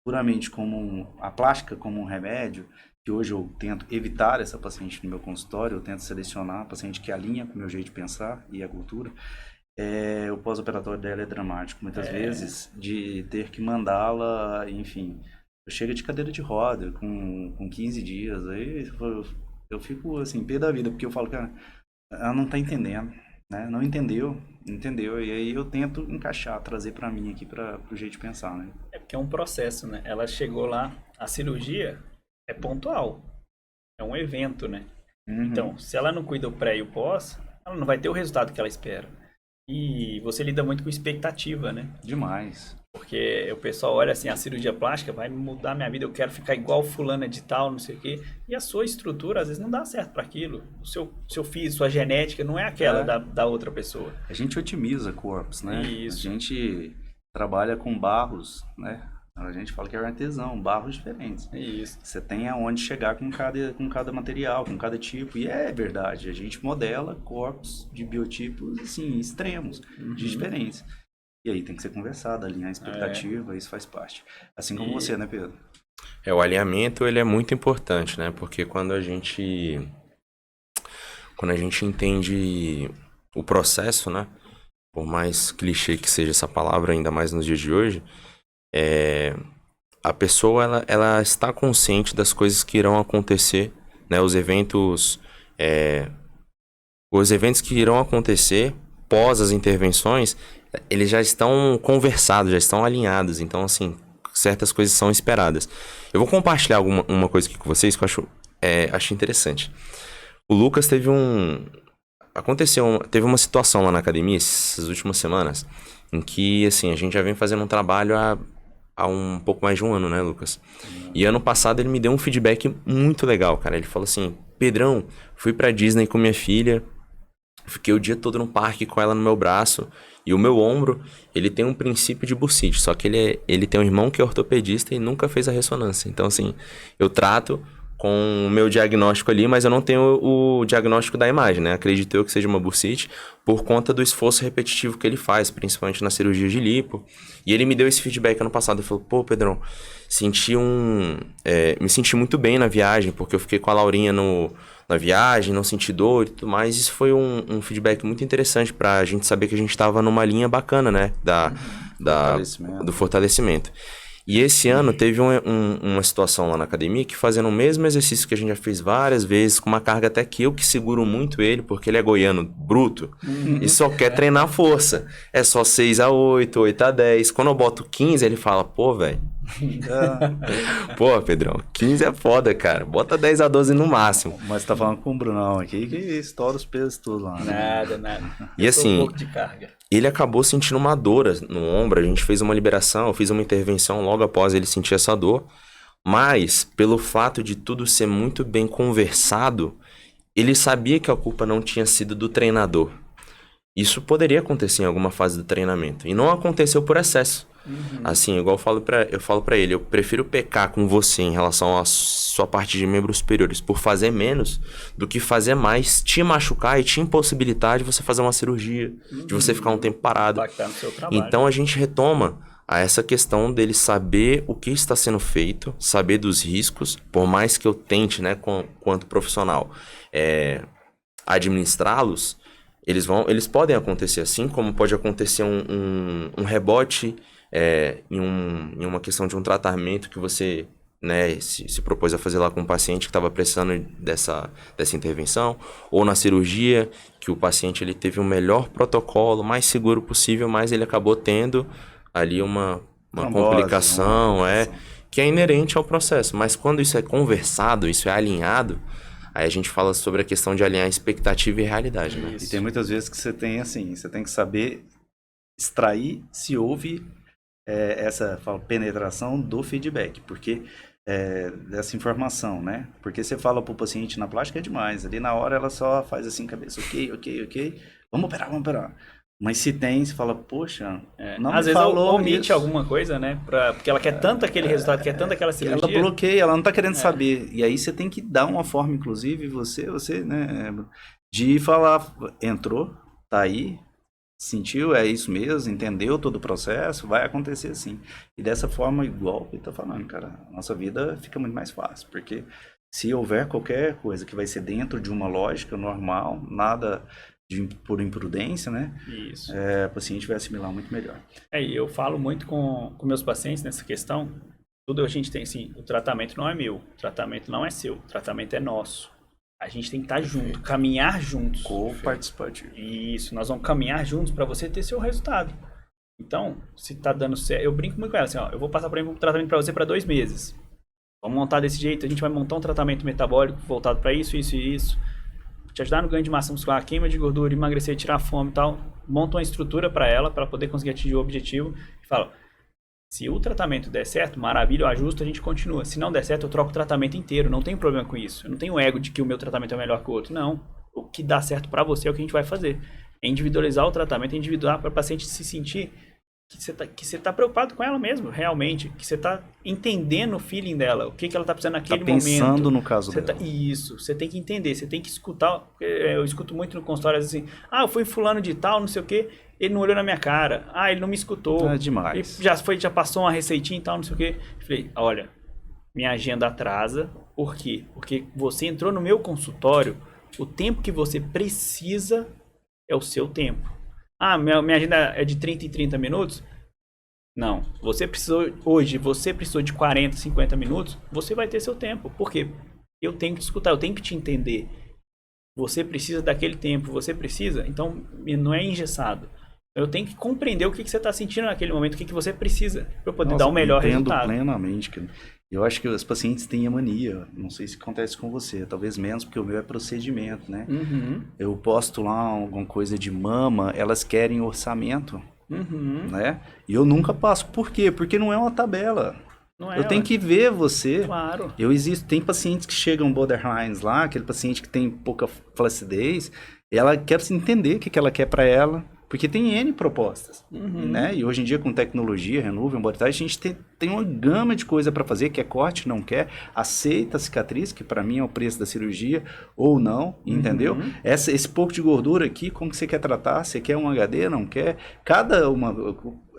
puramente como a plástica como um remédio, que hoje eu tento evitar essa paciente no meu consultório, eu tento selecionar a paciente que alinha com o meu jeito de pensar e a cultura. O pós-operatório dela é dramático, muitas vezes, de ter que mandá-la, enfim... Eu chego de cadeira de roda com 15 dias, aí eu fico assim, pé da vida, porque eu falo, cara, ela não tá entendendo, né? Não entendeu, e aí eu tento encaixar, trazer pra mim aqui, pro jeito de pensar, né? É porque é um processo, né? Ela chegou lá, a cirurgia é pontual, é um evento, né? Uhum. Então, se ela não cuida o pré e o pós, ela não vai ter o resultado que ela espera. E você lida muito com expectativa, né? Demais. Porque o pessoal olha assim, a cirurgia plástica vai mudar minha vida, eu quero ficar igual fulana de tal, não sei o quê. E a sua estrutura, às vezes, não dá certo para aquilo. O seu físico, sua genética não é aquela da outra pessoa. A gente otimiza corpos, né? Isso. A gente trabalha com barros, né? A gente fala que é artesão, barros diferentes. Isso. Você tem aonde chegar com cada material, com cada tipo. E é verdade, a gente modela corpos de biotipos, assim, extremos, de diferentes. E aí tem que ser conversado, alinhar a expectativa, isso faz parte. Assim como você, né, Pedro? O alinhamento, ele é muito importante, né? Porque quando a gente entende o processo, né? Por mais clichê que seja essa palavra, ainda mais nos dias de hoje, a pessoa, ela está consciente das coisas que irão acontecer, né? Os eventos que irão acontecer pós as intervenções, eles já estão conversados, já estão alinhados. Então, assim, certas coisas são esperadas. Eu vou compartilhar uma coisa aqui com vocês que eu acho interessante. O Lucas teve uma situação lá na academia essas últimas semanas, em que, assim, a gente já vem fazendo um trabalho há um pouco mais de um ano, né, Lucas? E ano passado ele me deu um feedback muito legal, cara. Ele falou assim, Pedrão, fui pra Disney com minha filha, fiquei o dia todo no parque com ela no meu braço, e o meu ombro, ele tem um princípio de bursite, só que ele tem um irmão que é ortopedista e nunca fez a ressonância. Então, assim, eu trato com o meu diagnóstico ali, mas eu não tenho o diagnóstico da imagem, né? Acredito eu que seja uma bursite por conta do esforço repetitivo que ele faz, principalmente na cirurgia de lipo. E ele me deu esse feedback ano passado. Ele falou, pô, Pedrão, me senti muito bem na viagem, porque eu fiquei com a Laurinha na viagem, não senti dor e tudo mais. Isso foi um feedback muito interessante pra gente saber que a gente tava numa linha bacana, né? Do fortalecimento. E esse ano teve uma situação lá na academia que fazendo o mesmo exercício que a gente já fez várias vezes, com uma carga até que eu que seguro muito ele, porque ele é goiano bruto e só quer treinar força. É só 6-8, 8-10. Quando eu boto 15, ele fala, pô, velho. Pô, Pedrão, 15 é foda, cara. Bota 10-12 no máximo. Mas tá falando com o Brunão aqui que estoura os pesos tudo lá. Né? Nada. E assim, um pouco de carga. Ele acabou sentindo uma dor no ombro, a gente fez uma liberação, eu fiz uma intervenção logo após ele sentir essa dor, mas pelo fato de tudo ser muito bem conversado, ele sabia que a culpa não tinha sido do treinador. Isso poderia acontecer em alguma fase do treinamento, e não aconteceu por excesso. Assim, igual eu falo pra ele, eu prefiro pecar com você em relação à sua parte de membros superiores por fazer menos do que fazer mais, te machucar e te impossibilitar de você fazer uma cirurgia, de você ficar um tempo parado. Impactar no seu trabalho. Então a gente retoma a essa questão dele saber o que está sendo feito, saber dos riscos, por mais que eu tente, né, quanto profissional, administrá-los, eles podem acontecer assim, como pode acontecer um rebote em uma questão de um tratamento que você, né, se propôs a fazer lá com um paciente que estava precisando dessa intervenção, ou na cirurgia, que o paciente ele teve o melhor protocolo, mais seguro possível, mas ele acabou tendo ali uma complicação, que é inerente ao processo. Mas quando isso é conversado, isso é alinhado, aí a gente fala sobre a questão de alinhar expectativa e realidade, né? E tem muitas vezes que você tem que saber extrair se houve essa penetração do feedback, porque dessa informação, né? Porque você fala pro paciente na plástica é demais, ali na hora ela só faz assim, cabeça, ok, vamos operar. Mas se tem, você fala, poxa, não às me vezes falou omite isso. alguma coisa, né? Porque ela quer tanto aquele resultado, quer tanto aquela cirurgia. Ela bloqueia, ela não tá querendo saber. E aí você tem que dar uma forma, inclusive, você, né, de falar, entrou, tá aí, sentiu, é isso mesmo, entendeu todo o processo, vai acontecer assim. E dessa forma, igual que eu tô falando, cara, a nossa vida fica muito mais fácil, porque se houver qualquer coisa que vai ser dentro de uma lógica normal, nada por imprudência, né? Isso. O paciente vai assimilar muito melhor. E eu falo muito com meus pacientes nessa questão, tudo a gente tem assim, o tratamento não é meu, o tratamento não é seu, o tratamento é nosso. A gente tem que estar junto, caminhar juntos. Co-participativo. Isso, nós vamos caminhar juntos para você ter seu resultado. Então, se tá dando certo, eu brinco muito com ela assim, ó, eu vou passar por exemplo um tratamento para você para 2 meses. Vamos montar desse jeito, a gente vai montar um tratamento metabólico voltado para isso, te ajudar no ganho de massa muscular, queima de gordura, emagrecer, tirar fome e tal. Monta uma estrutura para ela, para poder conseguir atingir o objetivo. E fala, se o tratamento der certo, maravilha, eu ajusto, a gente continua. Se não der certo, eu troco o tratamento inteiro. Não tem problema com isso. Eu não tenho ego de que o meu tratamento é melhor que o outro. Não. O que dá certo para você é o que a gente vai fazer. É individualizar o tratamento, é individualizar para o paciente se sentir que você tá preocupado com ela mesmo, realmente. Que você tá entendendo o feeling dela, o que ela tá precisando naquele momento. Tá pensando no caso dela. Isso, você tem que entender, você tem que escutar. Eu escuto muito no consultório assim, eu fui fulano de tal, não sei o quê, ele não olhou na minha cara, ele não me escutou. É demais. Ele já passou uma receitinha e tal, não sei o quê. Eu falei, olha, minha agenda atrasa, por quê? Porque você entrou no meu consultório, o tempo que você precisa é o seu tempo. Minha agenda é de 30 em 30 minutos? Não. Você precisou de 40, 50 minutos, você vai ter seu tempo. Por quê? Eu tenho que te escutar, eu tenho que te entender. Você precisa daquele tempo, então não é engessado. Eu tenho que compreender o que você está sentindo naquele momento, o que você precisa, para eu poder dar o melhor resultado. Plenamente, cara. Eu acho que os pacientes têm a mania, não sei se acontece com você, talvez menos, porque o meu é procedimento, né? Eu posto lá alguma coisa de mama, elas querem orçamento, né? E eu nunca passo. Por quê? Porque não é uma tabela. Eu tenho que ver você. Claro. Tem pacientes que chegam borderlines lá, aquele paciente que tem pouca flacidez, ela quer entender o que ela quer para ela, Porque tem N propostas, né? E hoje em dia, com tecnologia, Renuvium, Bodytite, a gente tem uma gama de coisa para fazer, quer corte, não quer, aceita a cicatriz, que para mim é o preço da cirurgia, ou não, entendeu? Esse pouco de gordura aqui, como que você quer tratar? Você quer um HD, não quer?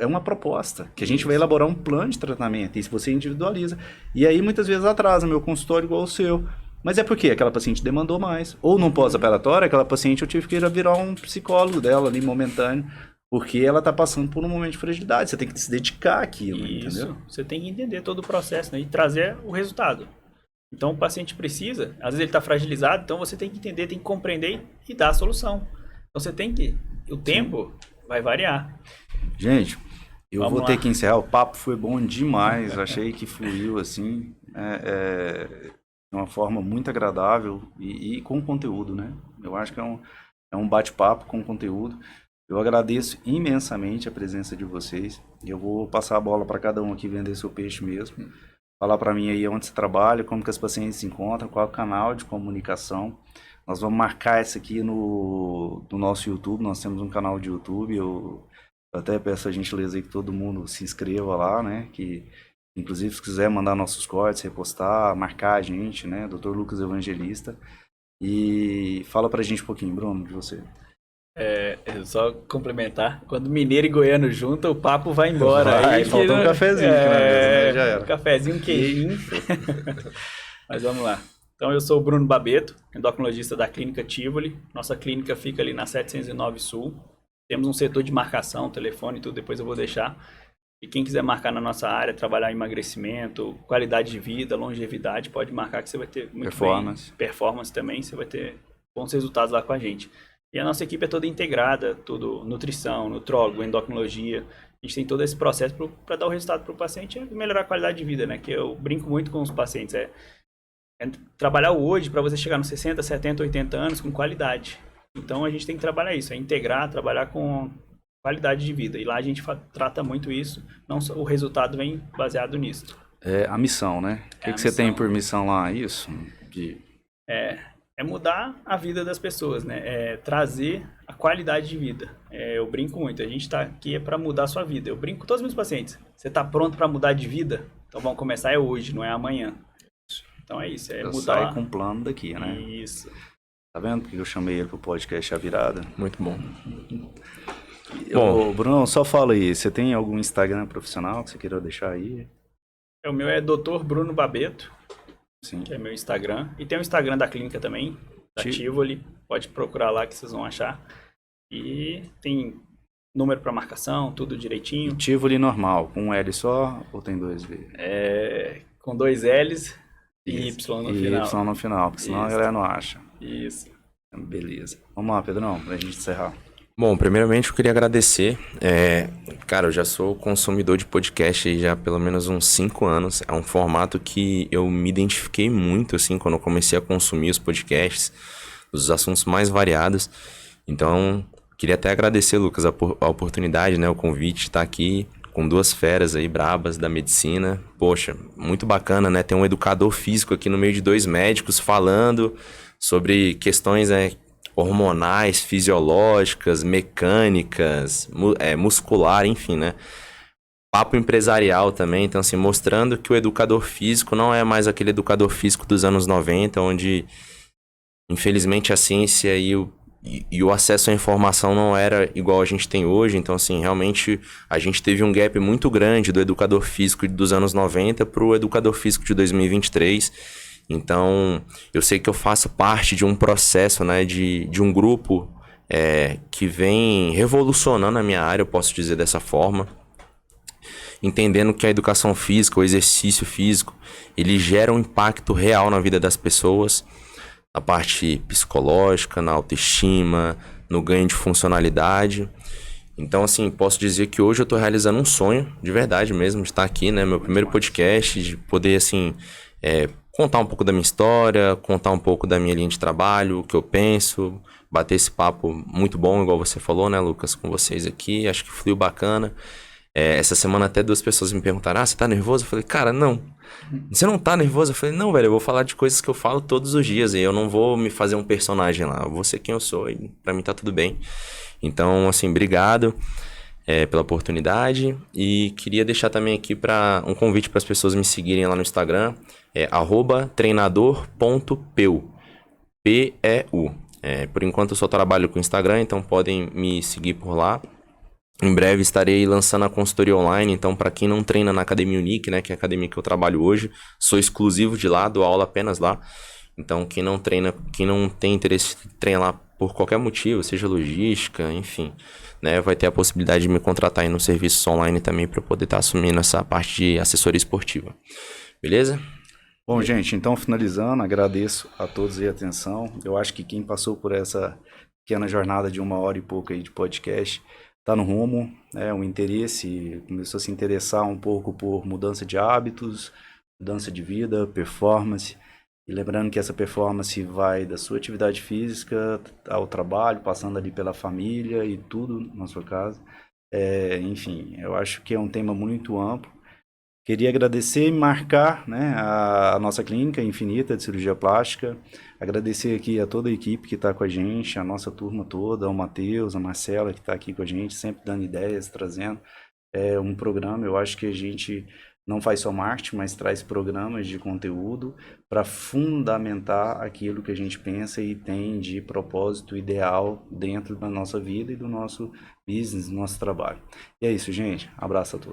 É uma proposta, que a gente vai elaborar um plano de tratamento, e se você individualiza. E aí, muitas vezes, atrasa meu consultório igual o seu. Mas é porque aquela paciente demandou mais. Ou num pós-operatório, aquela paciente eu tive que já virar um psicólogo dela ali, momentâneo, porque ela está passando por um momento de fragilidade. Você tem que se dedicar àquilo, entendeu? Você tem que entender todo o processo, né? E trazer o resultado. Então, o paciente precisa, às vezes ele está fragilizado, então você tem que entender, tem que compreender e dar a solução. Então, você tem que... O tempo vai variar. Gente, eu Vamos vou lá. ter que encerrar. O papo foi bom demais. Achei que fluiu assim... de uma forma muito agradável e com conteúdo, né? Eu acho que é um bate-papo com conteúdo. Eu agradeço imensamente a presença de vocês. E eu vou passar a bola para cada um aqui vender seu peixe mesmo. Falar para mim aí onde você trabalha, como que as pacientes se encontram, qual é o canal de comunicação. Nós vamos marcar isso aqui no nosso YouTube. Nós temos um canal de YouTube. Eu até peço a gentileza aí que todo mundo se inscreva lá, né? Inclusive, se quiser mandar nossos cortes, repostar, marcar a gente, né? Dr. Lucas Evangelista. E fala pra gente um pouquinho, Bruno, de você. Só complementar. Quando mineiro e goiano juntam, o papo vai embora. Aí falta um cafezinho, né? Já era. Um cafezinho, um queijinho. Mas vamos lá. Então, eu sou o Bruno Babeto, endocrinologista da Clínica Tivoli. Nossa clínica fica ali na 709 Sul. Temos um setor de marcação, telefone e tudo, depois eu vou deixar. E quem quiser marcar na nossa área, trabalhar em emagrecimento, qualidade de vida, longevidade, pode marcar que você vai ter muito performance também, você vai ter bons resultados lá com a gente. E a nossa equipe é toda integrada, tudo nutrição, nutrólogo, endocrinologia. A gente tem todo esse processo para dar o resultado para o paciente e melhorar a qualidade de vida, né? Que eu brinco muito com os pacientes, é trabalhar hoje para você chegar nos 60, 70, 80 anos com qualidade. Então a gente tem que trabalhar isso, integrar, trabalhar com qualidade de vida. E lá a gente trata muito isso, não só, o resultado vem baseado nisso. É a missão, né? O que você tem por missão lá? Isso? É mudar a vida das pessoas, né? É trazer a qualidade de vida. Eu brinco muito, a gente está aqui para mudar a sua vida. Eu brinco com todos os meus pacientes. Você está pronto para mudar de vida? Então vamos começar hoje, não é amanhã. Então é isso, Eu mudar. saio com um plano daqui, né? Isso. Tá vendo porque eu chamei ele pro podcast A Virada? Muito bom. Ô, Bruno, só fala aí, você tem algum Instagram profissional que você queira deixar aí? O meu é Dr. Bruno Babeto, Sim. que é meu Instagram. E tem o Instagram da clínica também, da Tivoli. Pode procurar lá que vocês vão achar. E tem número para marcação, tudo direitinho. Tivoli normal, com um L só ou tem dois V? Com 2 L's e Y no final. Y no final, porque senão a galera não acha. Isso. Beleza. Vamos lá, Pedrão, pra gente encerrar. Bom, primeiramente eu queria agradecer. Cara, eu já sou consumidor de podcast aí já há pelo menos uns 5 anos. É um formato que eu me identifiquei muito, assim, quando eu comecei a consumir os podcasts, os assuntos mais variados. Então, queria até agradecer, Lucas, a oportunidade, né, o convite de estar aqui com 2 feras aí brabas da medicina. Poxa, muito bacana, né, ter um educador físico aqui no meio de 2 médicos falando sobre questões hormonais, fisiológicas, mecânicas, muscular, enfim, né? Papo empresarial também, então assim, mostrando que o educador físico não é mais aquele educador físico dos anos 90, onde infelizmente a ciência e o acesso à informação não era igual a gente tem hoje. Então assim, realmente a gente teve um gap muito grande do educador físico dos anos 90 para o educador físico de 2023. Então, eu sei que eu faço parte de um processo, né, de um grupo que vem revolucionando a minha área, eu posso dizer dessa forma, entendendo que a educação física, o exercício físico, ele gera um impacto real na vida das pessoas, na parte psicológica, na autoestima, no ganho de funcionalidade. Então, assim, posso dizer que hoje eu estou realizando um sonho, de verdade mesmo, de estar aqui, né, meu primeiro podcast, de poder, assim, contar um pouco da minha história, contar um pouco da minha linha de trabalho, o que eu penso, bater esse papo muito bom, igual você falou, né, Lucas, com vocês aqui. Acho que fluiu bacana. Essa semana até 2 pessoas me perguntaram, você tá nervoso? Eu falei, cara, não. Você não tá nervoso? Eu falei, não, velho, eu vou falar de coisas que eu falo todos os dias e eu não vou me fazer um personagem lá. Eu vou ser quem eu sou e pra mim tá tudo bem. Então, assim, obrigado pela oportunidade e queria deixar também aqui um convite para as pessoas me seguirem lá no Instagram, @treinador.peu, P-E-U. Por enquanto eu só trabalho com o Instagram, então podem me seguir por lá. Em breve estarei lançando a consultoria online, então para quem não treina na Academia Unique, né, que é a academia que eu trabalho hoje, sou exclusivo de lá, dou aula apenas lá. Então quem não treina, quem não tem interesse em treinar lá por qualquer motivo, seja logística, enfim, né, vai ter a possibilidade de me contratar aí no serviço online também para eu poder estar assumindo essa parte de assessoria esportiva. Beleza? Bom, gente, então finalizando, agradeço a todos aí a atenção. Eu acho que quem passou por essa pequena jornada de 1 hora e pouco aí de podcast está no rumo, né? O interesse, começou a se interessar um pouco por mudança de hábitos, mudança de vida, performance. E lembrando que essa performance vai da sua atividade física ao trabalho, passando ali pela família e tudo na sua casa. Enfim, eu acho que é um tema muito amplo. Queria agradecer e marcar, né, a nossa clínica Infinita de cirurgia plástica. Agradecer aqui a toda a equipe que está com a gente, a nossa turma toda, o Matheus, a Marcela que está aqui com a gente, sempre dando ideias, trazendo um programa. Eu acho que a gente não faz só marketing, mas traz programas de conteúdo para fundamentar aquilo que a gente pensa e tem de propósito ideal dentro da nossa vida e do nosso business, do nosso trabalho. E é isso, gente. Abraço a todos.